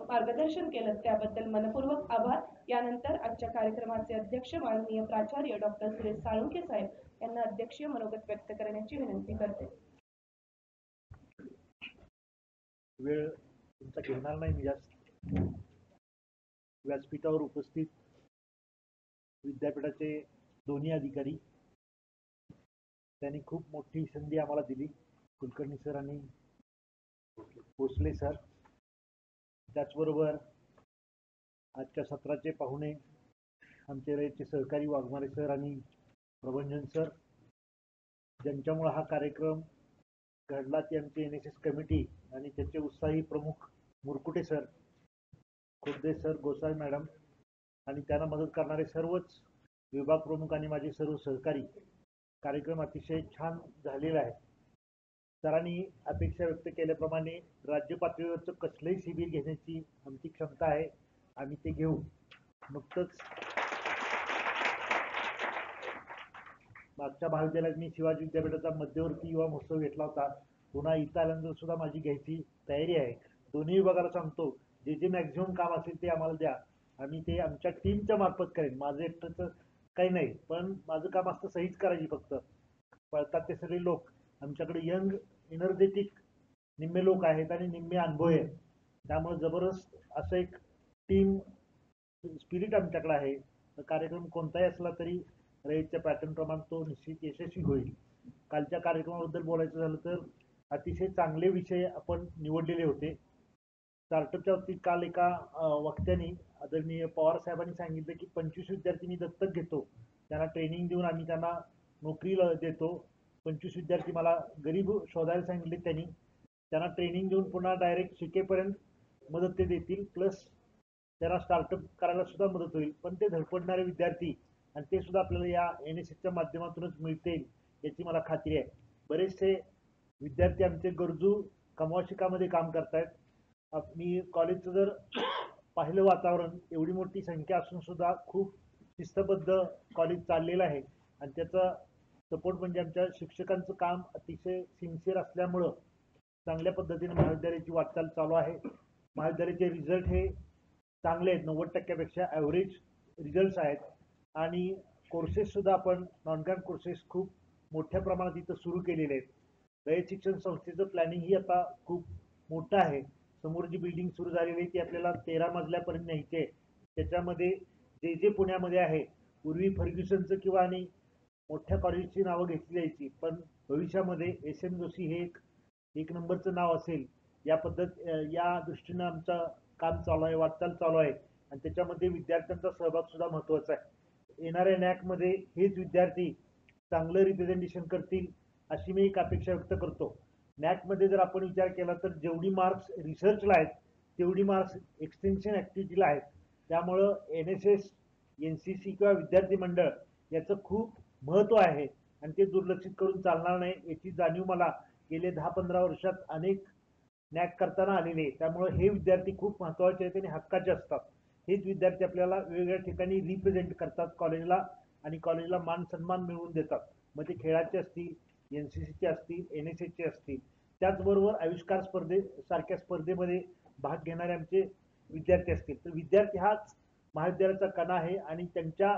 मार्गदर्शन केलं त्याबद्दल मनपूर्वक आभार. यानंतर आजच्या कार्यक्रमाचे अध्यक्ष माननीय प्राचार्य डॉक्टर सुरेश साळुंखे साहेब यांना अध्यक्षीय मनोगत व्यक्त करण्याची विनंती करते. वेळ तुमचा घेणार नाही मी जास्त. व्यासपीठावर उपस्थित विद्यापीठाचे दोन्ही अधिकारी, त्यांनी खूप मोठी संधी आम्हाला दिली. कुलकर्णी सर आणि भोसले सर, त्याचबरोबर आजच्या सत्राचे पाहुणे आमचे रयतचे सहकारी वाघमारे सर आणि प्रभंजन सर, ज्यांच्यामुळे हा कार्यक्रम घडला, ती आमची NSS कमिटी आणि त्याचे उत्साही प्रमुख Murkute sir, Khurde sir, Gosavi madam आणि त्यांना मदत करणारे सर्वच विभाग प्रमुख आणि माझे सर्व सहकारी. कार्यक्रम अतिशय छान झालेला आहे. सरांनी अपेक्षा व्यक्त केल्याप्रमाणे राज्य पातळीवरचं कसलंही शिबिर घेण्याची आमची क्षमता आहे, आम्ही ते घेऊ. नुकतंच मागच्या महाविद्यालयात मी शिवाजी विद्यापीठाचा मध्यवर्ती युवा महोत्सव घेतला होता. पुन्हा इथं आल्यानंतर सुद्धा माझी घ्यायची तयारी आहे. दोन्ही विभागाला सांगतो, जे मॅक्झिमम काम असेल ते आम्हाला द्या, आम्ही ते आमच्या टीमच्या मार्फत करेन. माझं एकटंच काही नाही, पण माझं काम असतं सहीच करायची. फक्त पळतात ते सगळे लोक. आमच्याकडे यंग एनर्जेटिक निम्मे लोक आहेत आणि निम्मे अनुभवी आहेत. त्यामुळे जबरदस्त असं एक टीम स्पिरिट आमच्याकडे आहे. कार्यक्रम कोणताही असला तरी रयतच्या पॅटर्न प्रमाणे तो निश्चित यशस्वी होईल. कालच्या कार्यक्रमाबद्दल बोलायचं झालं तर अतिशय चांगले विषय आपण निवडलेले होते. स्टार्टअपच्या बाबतीत काल एका वक्त्याने आदरणीय पवार साहेबांनी सांगितलं की 25 विद्यार्थी मी दत्तक घेतो, त्यांना ट्रेनिंग देऊन आम्ही त्यांना नोकरीला देतो. 25 विद्यार्थी मला गरीब शोधायला सांगितले त्यांना ट्रेनिंग देऊन पुन्हा डायरेक्ट शिकेपर्यंत मदत ते देतील, प्लस त्यांना स्टार्टअप करायला सुद्धा मदत होईल. पण ते धडपडणारे विद्यार्थी आणि ते सुद्धा आपल्याला या NSSच्या माध्यमातूनच मिळतील याची मला खात्री आहे. बरेचसे विद्यार्थी आमचे गरजू कमवाशिकामध्ये काम करतायत. मी कॉलेजचं जर पाहिलं वातावरण, एवढी मोठी संख्या असून सुद्धा खूप शिस्तबद्ध कॉलेज चाललेलं आहे आणि त्याचा सपोर्ट म्हणजे आमच्या शिक्षकांचं काम अतिशय सिन्सिअर असल्यामुळं चांगल्या पद्धतीने महाविद्यालयाची वाटचाल चालू आहे. महाविद्यालयाचे रिझल्ट हे चांगले आहेत, 90% ॲव्हरेज रिझल्ट्स आहेत आणि कोर्सेस सुद्धा आपण नॉन ग्रॅड कोर्सेस खूप मोठ्या प्रमाणात इथं सुरू केलेले आहेत. रयत शिक्षण संस्थेचं प्लॅनिंग ही आता खूप मोठं आहे. समोर जी बिल्डिंग सुरू झालेली आहे ती आपल्याला 13 मजल्यापर्यंत न्यायची आहे. त्याच्यामध्ये जे पुण्यामध्ये आहे, पूर्वी फर्ग्युसनचं किंवा आणि मोठ्या कॉलेजची नावं घेतली जायची, पण भविष्यामध्ये SM जोशी हे एक नंबरचं नाव असेल या दृष्टीनं आमचं काम चालू आहे, वाटचाल चालू आहे आणि त्याच्यामध्ये विद्यार्थ्यांचा सहभाग सुद्धा महत्त्वाचा आहे. येणाऱ्या NAC मध्ये हेच विद्यार्थी चांगलं रिप्रेझेंटेशन करतील अशी मी एक अपेक्षा व्यक्त करतो. NAC मध्ये जर आपण विचार केला तर जेवढी मार्क्स रिसर्चला आहेत तेवढी मार्क्स एक्सटेन्शन ॲक्टिव्हिटीला आहेत. त्यामुळं NSS, NCC किंवा विद्यार्थी मंडळ याचं खूप महत्त्व आहे आणि ते दुर्लक्षित करून चालणार नाही याची जाणीव मला गेले 10-15 वर्षात अनेक NAC करताना आलेले आहे. त्यामुळं हे विद्यार्थी खूप महत्त्वाचे आहेत आणि हक्काचे असतात. हेच विद्यार्थी आपल्याला वेगवेगळ्या ठिकाणी रिप्रेझेंट करतात कॉलेजला आणि कॉलेजला मान सन्मान मिळवून देतात. मग ते खेळाचे असतील, NCCचे असतील, NSSचे असतील. त्याचबरोबर आविष्कार सारख्या स्पर्धेमध्ये भाग घेणारे आमचे विद्यार्थी असतील. तर विद्यार्थी हाच महाविद्यालयाचा कणा आहे आणि त्यांच्या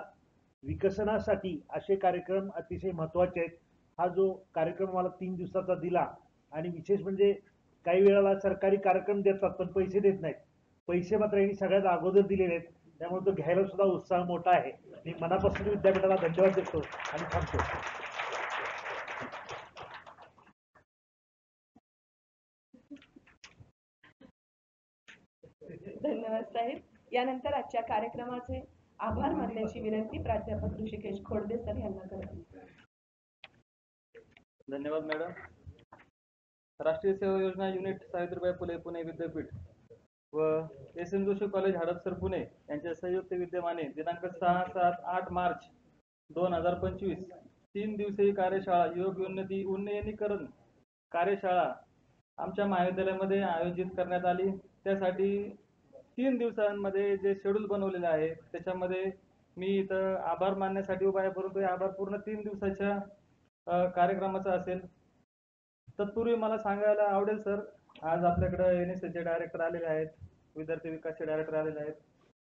विकसनासाठी असे कार्यक्रम अतिशय महत्त्वाचे आहेत. हा जो कार्यक्रम मला 3 दिवसाचा दिला आणि विशेष म्हणजे काही वेळेला सरकारी कार्यक्रम देतात पण पैसे देत नाहीत. पैसे मात्र यांनी सगळ्यात अगोदर दिलेले आहेत, त्यामुळे तो घ्यायला सुद्धा उत्साह मोठा आहे. मी मनापासून विद्यापीठाला धन्यवाद देतो आणि थांबतो. धन्यवाद साहेब. यानंतर आजच्या कार्यक्रमाचे आभार मानण्याची विनंती प्राध्यापक ऋषिकेश खोडदे सर यांना करते. धन्यवाद मॅडम. राष्ट्रीय सेवा योजना युनिट सावित्रीबाई फुले पुणे विद्यापीठ व SM जोशी कॉलेज हडपसर पुणे यांच्या संयुक्त विद्यमाने दिनांक 6-7-8 मार्च 2025 3 दिवसीय कार्यशाळा योग उन्नयनीकरण कार्यशाळा आमच्या महाविद्यालयामध्ये आयोजित करण्यात आली. त्यासाठी 3 दिवसांमध्ये जे शेड्यूल बनवलेले आहे त्याच्यामध्ये मी इथं आभार मानण्यासाठी उभा आहे, परंतु आभार पूर्ण 3 दिवसाच्या कार्यक्रमाचा असेल. तत्पूर्वी मला सांगायला आवडेल सर, आज आपल्याकडे NSSचे डायरेक्टर आलेले आहेत, विद्यार्थी विकासचे डायरेक्टर आलेले आहेत.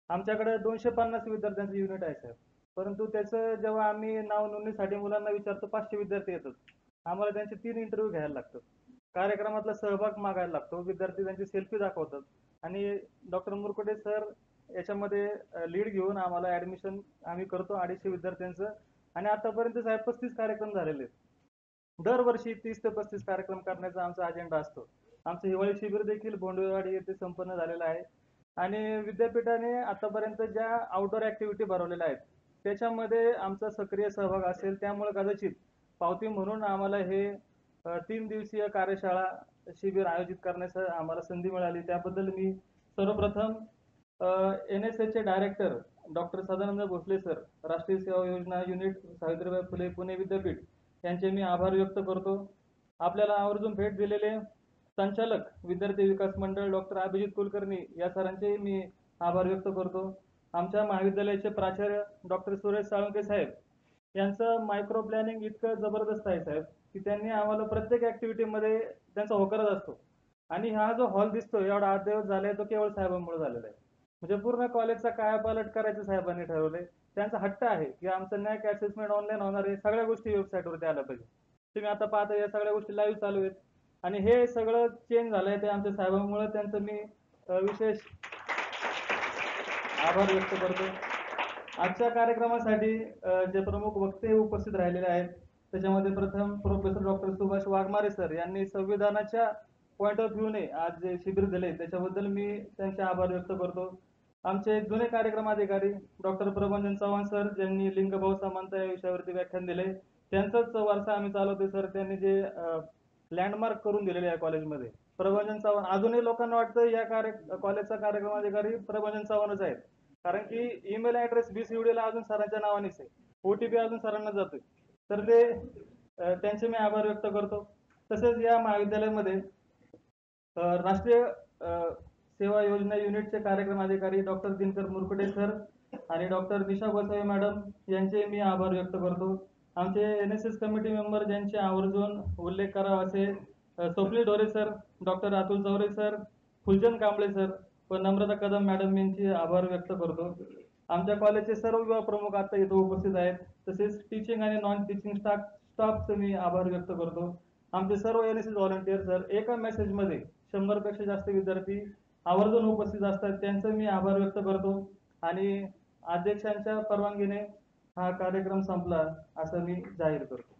आमच्याकडे 250 विद्यार्थ्यांचं युनिट आहे सर, परंतु त्याचं जेव्हा आम्ही नाव नोंदणीसाठी मुलांना विचारतो 500 विद्यार्थी येतात. आम्हाला त्यांचे 3 इंटरव्ह्यू घ्यायला लागतात, कार्यक्रमातला सहभाग मागायला लागतो, विद्यार्थी त्यांची सेल्फी दाखवतात आणि डॉक्टर मुरकुटे सर याच्यामध्ये लीड घेऊन आम्हाला ॲडमिशन आम्ही करतो 250 विद्यार्थ्यांचं आणि आतापर्यंत साहेब 35 कार्यक्रम झालेले आहेत. दरवर्षी 30 ते 35 कार्यक्रम करण्याचा आमचा अजेंडा असतो. आमचं हिवाळी शिबिर देखील भोंडवेवाडी येथे संपन्न झालेलं आहे आणि विद्यापीठाने आतापर्यंत ज्या आउटडोर ॲक्टिव्हिटी भरवलेल्या आहेत त्याच्यामध्ये आमचा सक्रिय सहभाग असेल. त्यामुळे कदाचित पावती म्हणून आम्हाला हे 3 दिवसीय कार्यशाळा शिबिर आयोजित करण्यास आम्हाला संधी मिळाली. त्याबद्दल मी सर्वप्रथम NSSचे director doctor Sadanand Bhosale sir, राष्ट्रीय सेवा योजना युनिट सावित्रीबाई फुले पुणे विद्यापीठ यांचे मी आभार व्यक्त करतो. आपल्याला आवर्जून भेट दिलेले संचालक विद्यार्थी विकास मंडळ डॉक्टर अभिजित कुलकर्णी या सरांचे मी आभार व्यक्त करतो. आमच्या महाविद्यालयाचे प्राचार्य डॉक्टर सुरेश साळुंके साहेब यांचं मायक्रो प्लॅनिंग इतकं जबरदस्त आहे साहेब की त्यांनी आम्हाला प्रत्येक ॲक्टिव्हिटीमध्ये त्यांचा होकारच असतो आणि हा जो हॉल दिसतो एवढा अद्ययावत झालाय तो केवळ साहेबांमुळे झालेला आहे. म्हणजे पूर्ण कॉलेजचा कायापालट करायचं साहेबांनी ठरवलंय. त्यांचा हट्ट आहे की आमचं NAC असेसमेंट ऑनलाईन होणार आहे, सगळ्या गोष्टी वेबसाईटवरती आल्या पाहिजे. तुम्ही आता पाहता या सगळ्या गोष्टी लाईव्ह चालू आहेत आणि हे सगळं चेंज झालंय ते आमच्या साहेबांमुळे. त्यांचं मी विशेष आभार व्यक्त करतो. आजच्या कार्यक्रमासाठी जे प्रमुख वक्ते उपस्थित राहिलेले आहेत त्याच्यामध्ये प्रथम professor doctor Subhash Waghmare sir यांनी संविधानाच्या पॉइंट ऑफ व्ह्यूने आज जे शिबिर दिले त्याच्याबद्दल मी त्यांचे आभार व्यक्त करतो. आमचे जुने कार्यक्रम अधिकारी डॉक्टर प्रभंजन चव्हाण सर ज्यांनी लिंगभाव समानता या विषयावरती व्याख्यान दिले, त्यांचाच वारसा आम्ही चालवतोय सर. त्यांनी जे लँडमार्क करून दिलेले आहे कॉलेजमध्ये. प्रभंजन चव्हाण अजूनही लोकांना वाटतं या कॉलेजचा कार्यक्रम अधिकारी प्रभंजन चव्हाणच आहेत, कारण की ईमेल ऍड्रेस BCUD ला अजून सरांच्या नावानेच आहे, OTP अजून सरांना जातोय. तर ते त्यांचे मी आभार व्यक्त करतो. तसेच या महाविद्यालयामध्ये राष्ट्रीय सेवा योजना युनिटचे कार्यक्रम अधिकारी डॉक्टर दिनकर मुरकुटे सर आणि डॉक्टर निशा गोसावी मॅडम यांचे मी आभार व्यक्त करतो. आमचे NSS कमिटी मेंबर ज्यांचे आवर्जून उल्लेख करावा असे स्वप्नील ढोरे sir, doctor Atul Chaure sir, Phulchand Kamble sir व नम्रता कदम मॅडम यांचे आभार व्यक्त करतो. आमच्या कॉलेजचे सर्व विभाग प्रमुख आता इथे उपस्थित आहेत. तसेच टीचिंग आणि नॉन टीचिंग स्टाफचे मी आभार व्यक्त करतो. आमचे सर्व NSS व्हॉलंटियर सर, एका मेसेजमध्ये 100 पेक्षा जास्त विद्यार्थी आवर्जून उपस्थित असतात, त्यांचे मी आभार व्यक्त करतो. आणि अध्यक्षांच्या परवानगीने हा कार्यक्रम संपला असं मी जाहीर करतो.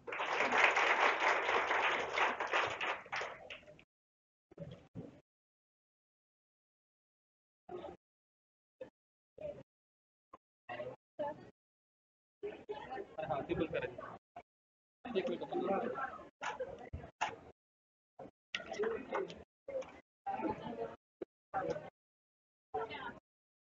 हा, ते पण करायचं. एक मिनिट.